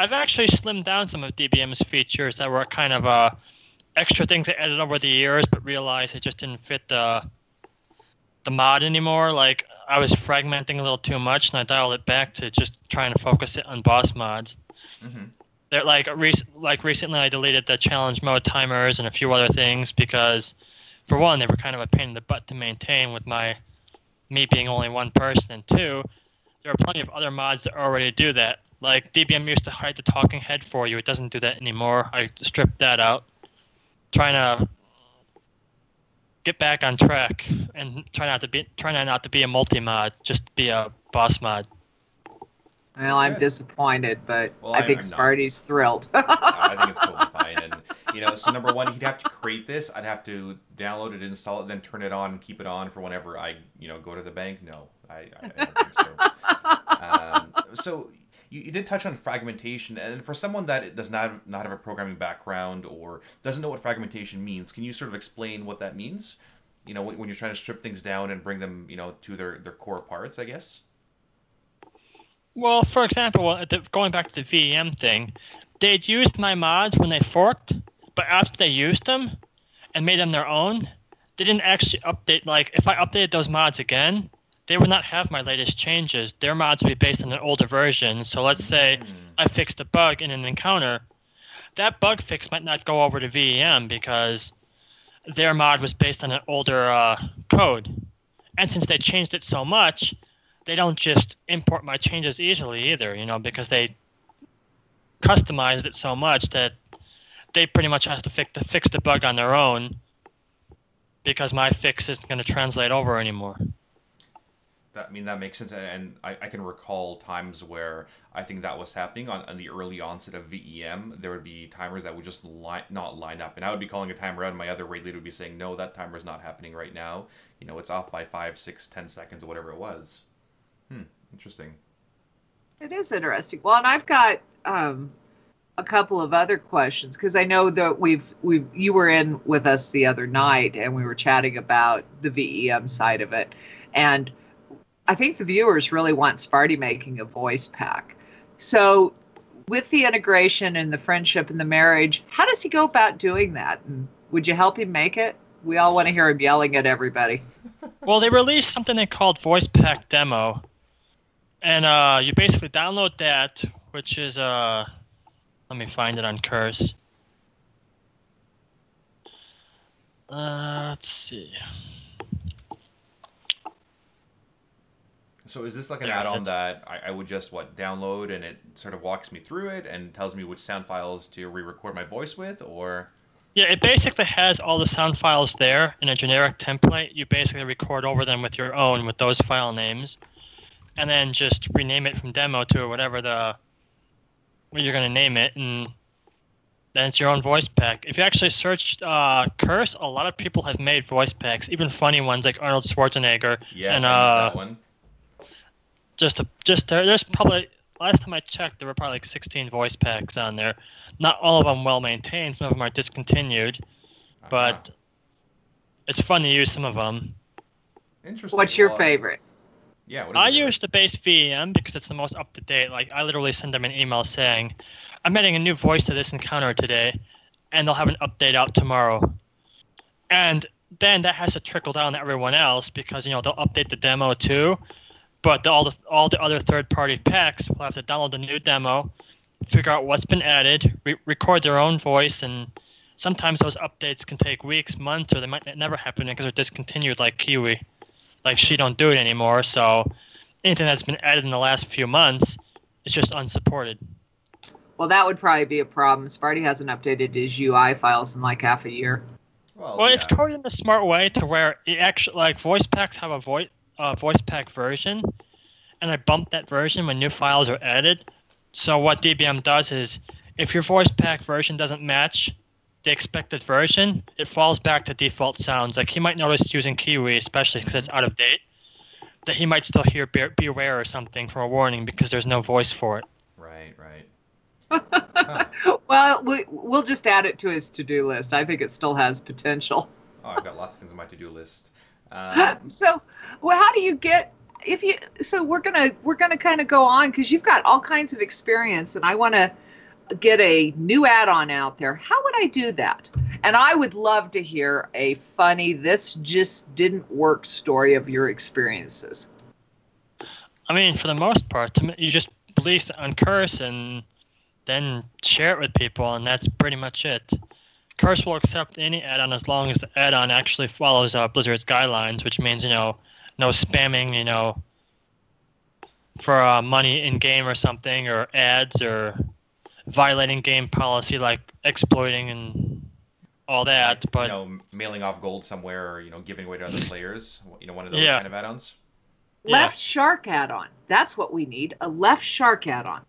I've actually slimmed down some of DBM's features that were kind of extra things I added over the years, but realized it just didn't fit the mod anymore. Like, I was fragmenting a little too much, and I dialed it back to just trying to focus it on boss mods.
Mm-hmm.
They're recently I deleted the challenge mode timers and a few other things because, for one, they were kind of a pain in the butt to maintain with me being only one person, and two, there are plenty of other mods that already do that. Like, DBM used to hide the talking head for you. It doesn't do that anymore. I stripped that out. Trying to get back on track and try not to be a multi-mod, just be a boss mod.
Well, I'm disappointed, but
Well,
I think
I'm not.
Sparty's thrilled.
I think it's totally fine. And, so number one, he'd have to create this. I'd have to download it, install it, then turn it on and keep it on for whenever I, go to the bank. No, I don't think so. So you did touch on fragmentation, and for someone that does not have a programming background or doesn't know what fragmentation means, can you sort of explain what that means? When you're trying to strip things down and bring them, to their core parts, I guess.
Well, for example, going back to the VEM thing, they'd used my mods when they forked, but after they used them and made them their own, they didn't actually update. Like, if I updated those mods again, they would not have my latest changes. Their mods would be based on an older version. So let's say I fixed a bug in an encounter. That bug fix might not go over to VEM because their mod was based on an older code. And since they changed it so much, they don't just import my changes easily either, because they customized it so much that they pretty much have to fix the bug on their own because my fix isn't going to translate over anymore.
That makes sense, and I can recall times where I think that was happening on the early onset of VEM. There would be timers that would just not line up, and I would be calling a timer out, and my other raid leader would be saying, no, that timer is not happening right now. It's off by 5, 6, 10 seconds, or whatever it was. Interesting.
It is interesting. Well, and I've got a couple of other questions, because I know that you were in with us the other night, and we were chatting about the VEM side of it, and I think the viewers really want Sparty making a voice pack. So with the integration and the friendship and the marriage, how does he go about doing that? And would you help him make it? We all want to hear him yelling at everybody.
Well, they released something they called Voice Pack Demo. And you basically download that, which is, let me find it on Curse. Let's see.
So is this like an add-on that I would just, download, and it sort of walks me through it and tells me which sound files to re-record my voice with, or?
Yeah, it basically has all the sound files there in a generic template. You basically record over them with your own, with those file names, and then just rename it from demo to whatever what you're going to name it, and then it's your own voice pack. If you actually search Curse, a lot of people have made voice packs, even funny ones like Arnold Schwarzenegger.
Yes,
and,
I used that one.
There's probably, last time I checked, there were probably like 16 voice packs on there. Not all of them well maintained. Some of them are discontinued, but it's fun to use some of them.
Interesting.
What's your favorite?
Yeah,
I use the base VEM because it's the most up to date. Like, I literally send them an email saying, I'm adding a new voice to this encounter today, and they'll have an update out tomorrow. And then that has to trickle down to everyone else because they'll update the demo too. But all the other third-party packs will have to download the new demo, figure out what's been added, record their own voice, and sometimes those updates can take weeks, months, or they might never happen because they're discontinued, like Kiwi. Like, she don't do it anymore, so anything that's been added in the last few months is just unsupported.
Well, that would probably be a problem. Sparty hasn't updated his UI files in like half a year.
Well,
It's coded in a smart way to where it actually, like, voice packs have a voice pack version, and I bump that version when new files are added. So what DBM does is if your voice pack version doesn't match the expected version, it falls back to default sounds. Like he might notice using Kiwi, especially because it's out of date, that he might still hear beware or something for a warning because there's no voice for it.
Right, right.
Well, we'll just add it to his to-do list. I think it still has potential.
Oh, I've got lots of things on my to-do list.
So, well, how do you get So we're gonna kind of go on because you've got all kinds of experience, and I want to get a new add-on out there. How would I do that? And I would love to hear a funny "this just didn't work" story of your experiences.
I mean, for the most part, you just release on Curse and then share it with people, and that's pretty much it. Curse will accept any add-on as long as the add-on actually follows Blizzard's guidelines, which means, no spamming, for money in-game or something, or ads, or violating game policy like exploiting and all that.
Like,
but
mailing off gold somewhere, or giving away to other players. One of those kind of add-ons.
Left Shark add-on. That's what we need. A Left Shark add-on.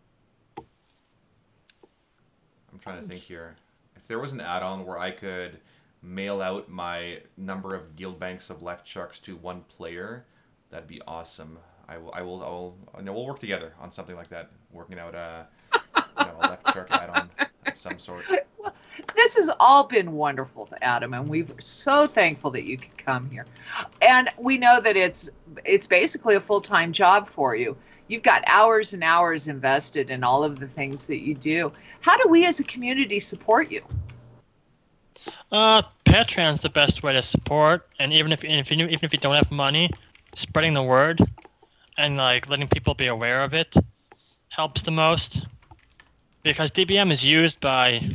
I'm trying to think here. If there was an add-on where I could mail out my number of guild banks of Left Sharks to one player, that'd be awesome. We'll work together on something like that. Working out a Left Shark add-on of some sort.
Well, this has all been wonderful, Adam, and we're so thankful that you could come here. And we know that it's basically a full-time job for you. You've got hours and hours invested in all of the things that you do. How do we as a community support you?
Patreon's the best way to support, and even if you don't have money, spreading the word and letting people be aware of it helps the most. Because DBM is used by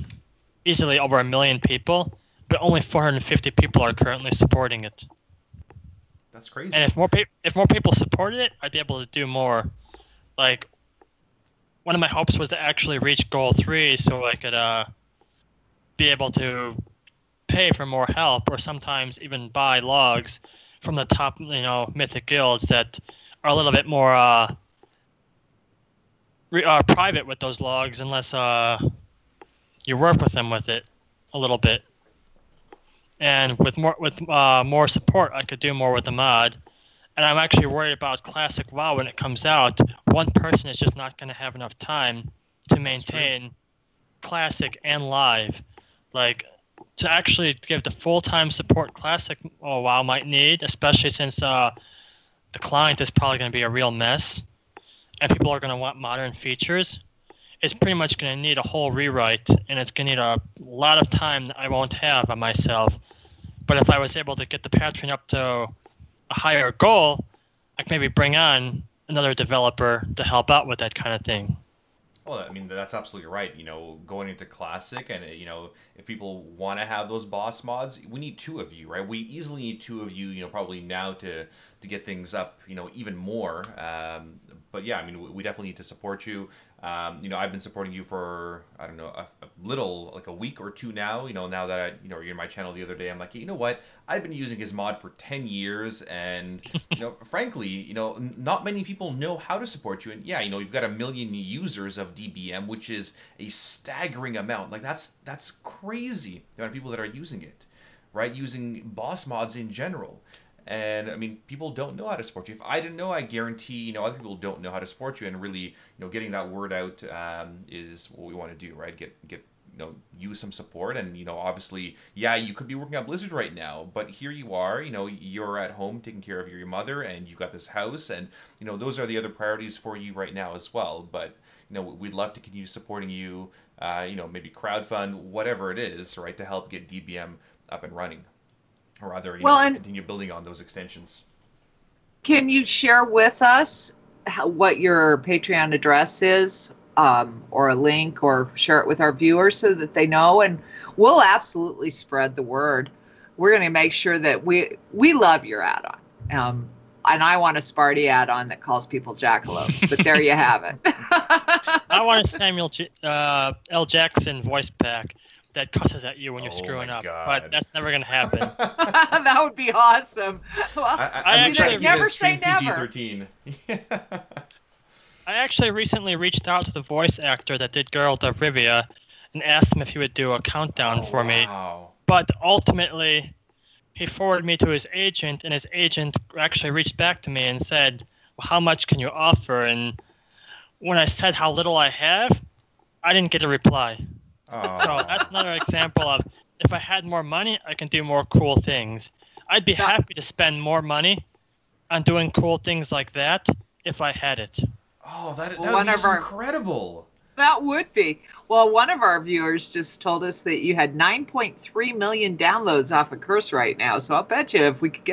easily over 1 million people, but only 450 people are currently supporting it.
That's crazy.
And if more people supported it, I'd be able to do more. One of my hopes was to actually reach goal 3, so I could be able to pay for more help, or sometimes even buy logs from the top, mythic guilds that are a little bit more private with those logs, unless you work with them with it a little bit. And with more support, I could do more with the mod. And I'm actually worried about Classic WoW when it comes out. One person is just not going to have enough time to maintain Classic and Live. To actually give the full-time support Classic WoW might need, especially since the client is probably going to be a real mess, and people are going to want modern features. It's pretty much going to need a whole rewrite, and it's going to need a lot of time that I won't have on myself. But if I was able to get the Patreon up to a higher goal, I could maybe bring on another developer to help out with that kind of thing.
Well, I mean, that's absolutely right. Going into Classic, and if people want to have those boss mods, we need 2 of you, right? We easily need 2 of you, probably now to get things up, even more. But yeah, I mean, we definitely need to support you. I've been supporting you for, I don't know, a little, a week or 2 now. Now that you're in my channel the other day, I'm like, you know what? I've been using his mod for 10 years, and frankly, not many people know how to support you. And yeah, you've got 1 million users of DBM, which is a staggering amount. That's crazy. The amount of people that are using it, right? Using boss mods in general. And I mean, people don't know how to support you. If I didn't know, I guarantee other people don't know how to support you. And really, getting that word out is what we want to do, right? Get use some support. And obviously, yeah, you could be working on Blizzard right now, but here you are. You're at home taking care of your mother, and you've got this house, and those are the other priorities for you right now as well. But we'd love to continue supporting you. Maybe crowdfund, whatever it is, right, to help get DBM up and running. Or rather, continue building on those extensions.
Can you share with us what your Patreon address is, or a link, or share it with our viewers so that they know? And we'll absolutely spread the word. We're going to make sure that we love your add-on. And I want a Sparty add-on that calls people jackalopes, but there you have it.
I want a Samuel L. Jackson voice pack that cusses at you when you're screwing up.
God.
But that's never going to happen.
That would be awesome. Well,
I actually
never say never.
PG-13.
I actually recently reached out to the voice actor that did Geralt of Rivia and asked him if he would do a countdown for me.
Wow.
But ultimately, he forwarded me to his agent, and his agent actually reached back to me and said, well, how much can you offer? And when I said how little I have, I didn't get a reply.
Oh.
So that's another example of, if I had more money, I can do more cool things. I'd be happy to spend more money on doing cool things like that if I had it.
Oh, that would be incredible.
That would be. Well, one of our viewers just told us that you had 9.3 million downloads off of Curse right now. So I'll bet you if we could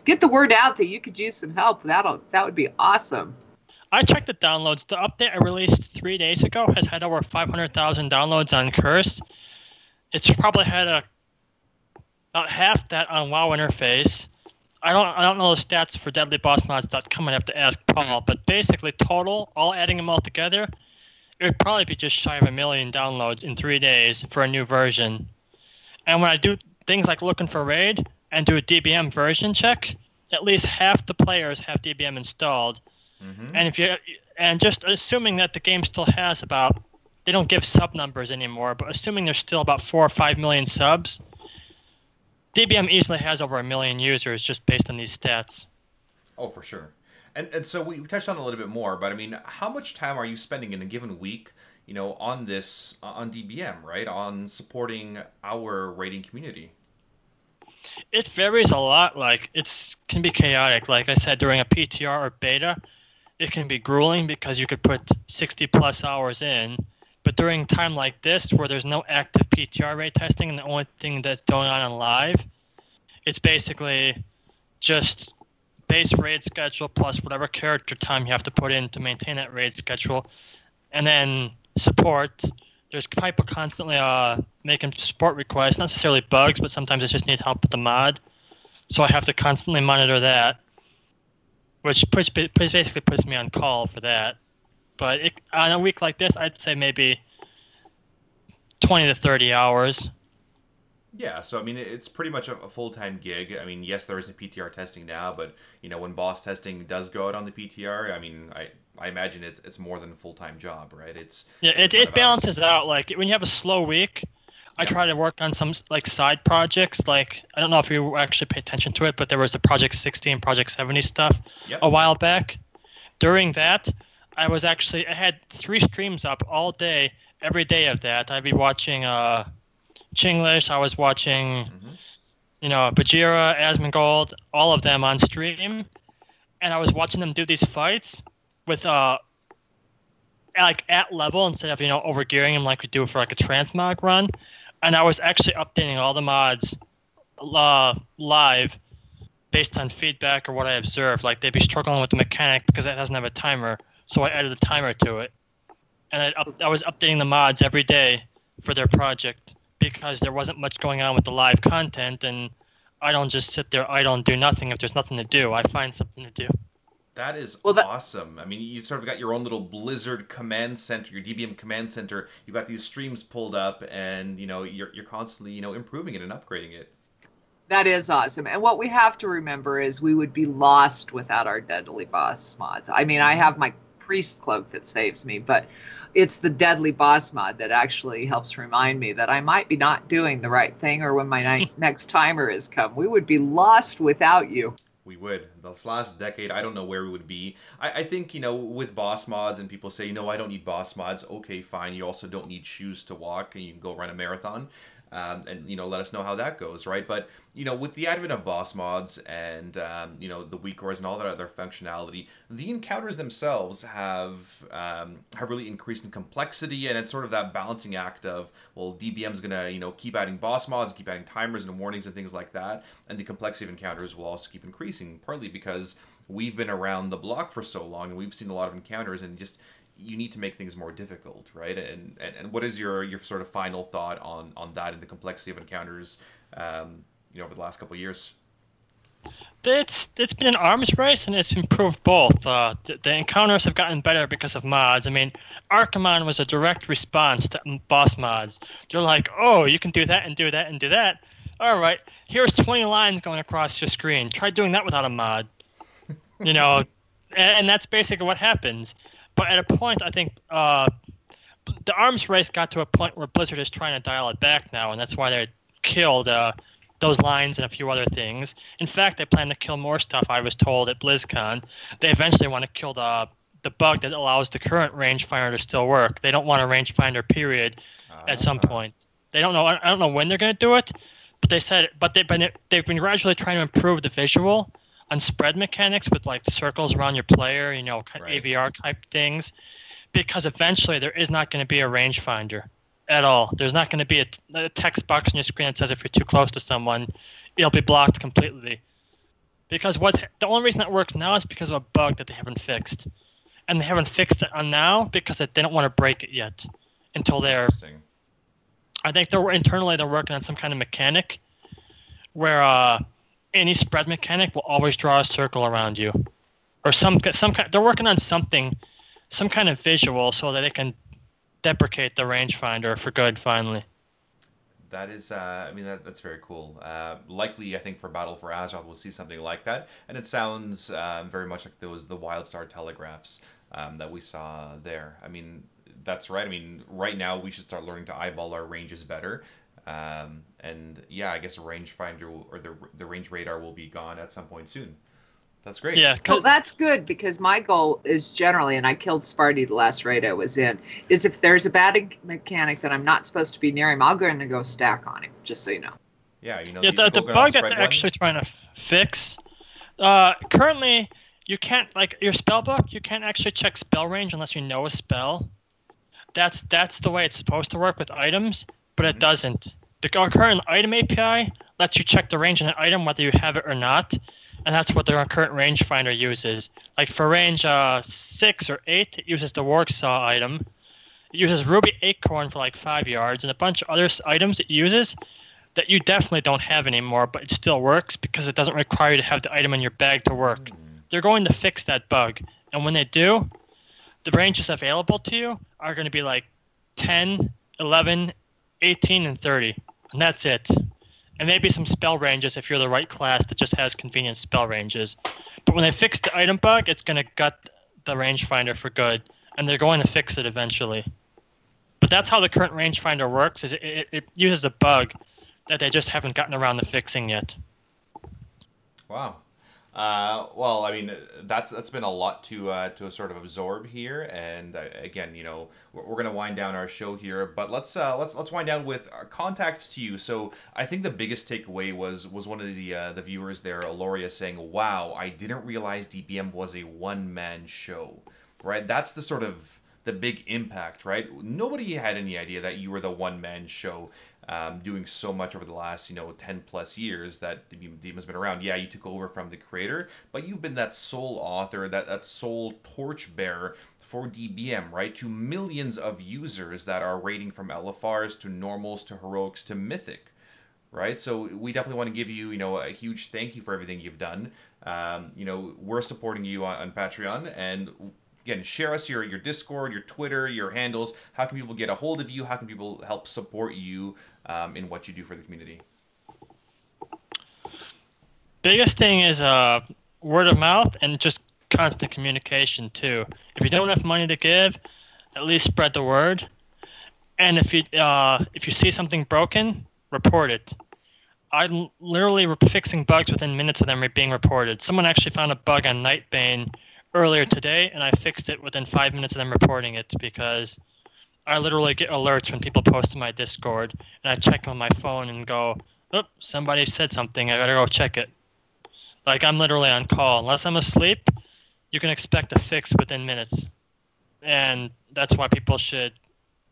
get the word out that you could use some help, that would be awesome.
I checked the downloads. The update I released 3 days ago has had over 500,000 downloads on Curse. It's probably had about half that on WoW interface. I don't know the stats for deadlybossmods.com. I'd have to ask Paul, but basically total, all adding them all together, it would probably be just shy of 1 million downloads in 3 days for a new version. And when I do things like looking for raid and do a DBM version check, at least half the players have DBM installed. Mm-hmm. And just assuming that the game still has about, they don't give sub numbers anymore, but assuming there's still about 4 or 5 million subs, DBM easily has over 1 million users just based on these stats.
Oh, for sure. And so we touched on it a little bit more, but I mean, how much time are you spending in a given week, on DBM, right? On supporting our raiding community?
It varies a lot. Like, can be chaotic. Like I said, during a PTR or beta, it can be grueling because you could put 60 plus hours in. But during time like this, where there's no active PTR raid testing and the only thing that's going on live, it's basically just base raid schedule plus whatever character time you have to put in to maintain that raid schedule. And then support. There's people constantly making support requests, not necessarily bugs, but sometimes I just need help with the mod. So I have to constantly monitor that, which basically puts me on call for that. But on a week like this, I'd say maybe 20 to 30 hours.
Yeah, so I mean, it's pretty much a full-time gig. I mean, yes, there isn't PTR testing now, but when boss testing does go out on the PTR, I mean, I imagine it's more than a full-time job, right? It
balances out. Like when you have a slow week, I try to work on some like side projects. Like I don't know if you actually pay attention to it, but there was the Project 60 and Project 70 stuff a while back. During that, I had 3 streams up all day, every day of that. I'd be watching Chinglish, I was watching, Bajira, Asmongold, all of them on stream. And I was watching them do these fights with, at level instead of, overgearing them like we do for like a transmog run. And I was actually updating all the mods live based on feedback or what I observed. Like they'd be struggling with the mechanic because it doesn't have a timer. So I added a timer to it. And I was updating the mods every day for their project because there wasn't much going on with the live content, and I don't just sit there idle and do nothing if there's nothing to do. I find something to do.
That is awesome. I mean, you sort of got your own little Blizzard command center, your DBM command center. You've got these streams pulled up, and you're constantly improving it and upgrading it.
That is awesome. And what we have to remember is we would be lost without our Deadly Boss mods. I mean, I have my Priest Cloak that saves me, but it's the Deadly Boss mod that actually helps remind me that I might be not doing the right thing, or when my next timer has come. We would be lost without you.
We would. This last decade, I don't know where we would be. I think, with boss mods, and people say, I don't need boss mods. Okay, fine. You also don't need shoes to walk, and you can go run a marathon. And let us know how that goes, right? But with the advent of boss mods and the weak cores and all that other functionality, the encounters themselves have really increased in complexity, and it's sort of that balancing act of, well, DBM's gonna keep adding boss mods, keep adding timers and warnings and things like that, and the complexity of encounters will also keep increasing, partly because we've been around the block for so long and we've seen a lot of encounters, and just you need to make things more difficult, right? And what is your sort of final thought on that and the complexity of encounters, over the last couple of years?
It's been an arms race, and it's improved both. The encounters have gotten better because of mods. I mean, Archimon was a direct response to boss mods. They're like, oh, you can do that and do that and do that. All right, here's 20 lines going across your screen. Try doing that without a mod. And that's basically what happens. But at a point, I think the arms race got to a point where Blizzard is trying to dial it back now, and that's why they killed those lines and a few other things. In fact, they plan to kill more stuff, I was told, at BlizzCon. They eventually want to kill the bug that allows the current rangefinder to still work. They don't want a rangefinder period at some point. They don't know. I don't know when they're going to do it, but they said. But they've been gradually trying to improve the visual on spread mechanics with like circles around your player,
Right.
AVR type things, because eventually there is not going to be a rangefinder at all. There's not going to be a text box on your screen that says if you're too close to someone, it'll be blocked completely. Because the only reason that works now is because of a bug that they haven't fixed, and they haven't fixed it on now because they don't want to break it yet until they're.
Interesting.
I think they're working on some kind of mechanic where any spread mechanic will always draw a circle around you, or some kind. They're working on something, some kind of visual so that they can deprecate the rangefinder for good finally.
That is, that's very cool. Likely, I think for Battle for Azeroth, we'll see something like that, and it sounds very much like the WildStar telegraphs that we saw there. I mean, that's right. I mean, right now we should start learning to eyeball our ranges better, and yeah, I guess a rangefinder or the range radar will be gone at some point soon. That's great.
Yeah,
Well, that's good because my goal is generally, and I killed Sparty the last raid I was in, is if there's a bad mechanic that I'm not supposed to be near him, I'll go in and go stack on him, just so you know.
Yeah, you know.
the bug that they're actually trying to fix. Currently, you can't your spell book. You can't actually check spell range unless you know a spell. That's the way it's supposed to work with items, but it doesn't. The current item API lets you check the range in an item whether you have it or not, and that's what their current rangefinder uses. Like for range 6 or 8, it uses the Warsaw item. It uses Ruby Acorn for like 5 yards, and a bunch of other items it uses that you definitely don't have anymore, but it still works because it doesn't require you to have the item in your bag to work. They're going to fix that bug, and when they do, the ranges available to you are going to be like 10, 11, 18, and 30, and that's it. And maybe some spell ranges if you're the right class that just has convenient spell ranges. But when they fix the item bug, it's going to gut the rangefinder for good, and they're going to fix it eventually. But that's how the current rangefinder works, is it uses a bug that they just haven't gotten around to fixing yet.
Wow. Well, I mean, that's been a lot to sort of absorb here, and again, we're gonna wind down our show here, but let's wind down with our contacts to you. So I think the biggest takeaway was one of the viewers there, Aloria, saying, "Wow, I didn't realize DBM was a one-man show." Right? That's the sort of the big impact, right? Nobody had any idea that you were the one-man show. Doing so much over the last 10 plus years that DBM has been around. Yeah, you took over from the creator, but you've been that sole author, that sole torchbearer for DBM, right? To millions of users that are rating from LFRs to normals to heroics to mythic, right? So we definitely want to give you a huge thank you for everything you've done. We're supporting you on Patreon, and again, share us your Discord, your Twitter, your handles. How can people get a hold of you? How can people help support you in what you do for the community?
Biggest thing is word of mouth and just constant communication too. If you don't have money to give, at least spread the word. And if you see something broken, report it. I'm literally fixing bugs within minutes of them being reported. Someone actually found a bug on Nightbane earlier today, and I fixed it within 5 minutes of them reporting it because I literally get alerts when people post to my Discord, and I check on my phone and go, "Oh, somebody said something. I gotta go check it." Like I'm literally on call. Unless I'm asleep, you can expect a fix within minutes, and that's why people should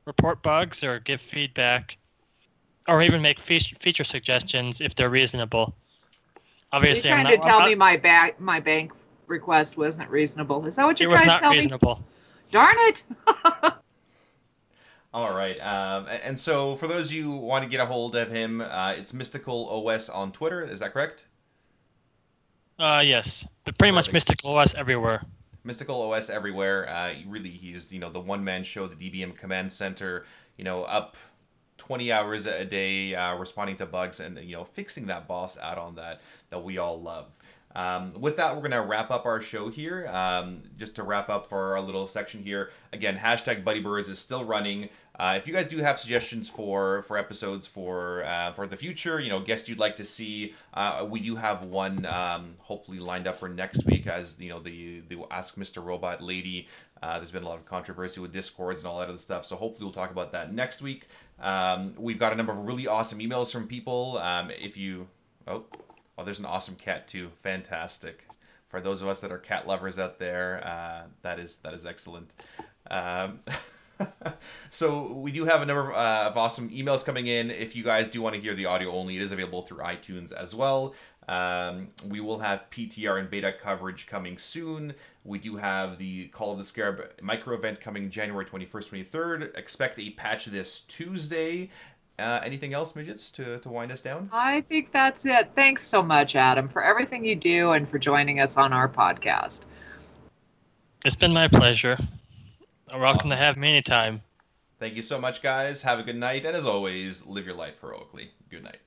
report bugs or give feedback, or even make feature suggestions if they're reasonable. Obviously,
You're trying to tell me my bank request wasn't reasonable. Is that what you're trying to tell me? It was not reasonable. Darn it!
All right. And so for those of you who want to get a hold of him, it's Mystical OS on Twitter. Is that correct?
Yes. But pretty much Mystical OS everywhere.
Mystical OS everywhere. Really, he's the one-man show, the DBM Command Center. Up 20 hours a day, responding to bugs and fixing that boss add-on that we all love. With that, we're going to wrap up our show here. Just to wrap up for our little section here, again, hashtag BuddyBirds is still running. If you guys do have suggestions for episodes for the future, guests you'd like to see, we do have one hopefully lined up for next week, as the Ask Mr. Robot lady. There's been a lot of controversy with Discords and all that other stuff, so hopefully we'll talk about that next week. We've got a number of really awesome emails from people. There's an awesome cat too. Fantastic. For those of us that are cat lovers out there, that is excellent. So we do have a number of awesome emails coming in. If you guys do want to hear the audio only, it is available through iTunes as well. We will have PTR and beta coverage coming soon. We do have the Call of the Scarab micro event coming January 21st, 23rd. Expect a patch this Tuesday. Anything else, Midgets, to wind us down?
I think that's it. Thanks so much, Adam, for everything you do and for joining us on our podcast.
It's been my pleasure. Welcome
Awesome.
to have me anytime.
Thank you so much, guys. Have a good night. And as always, live your life heroically. Good night.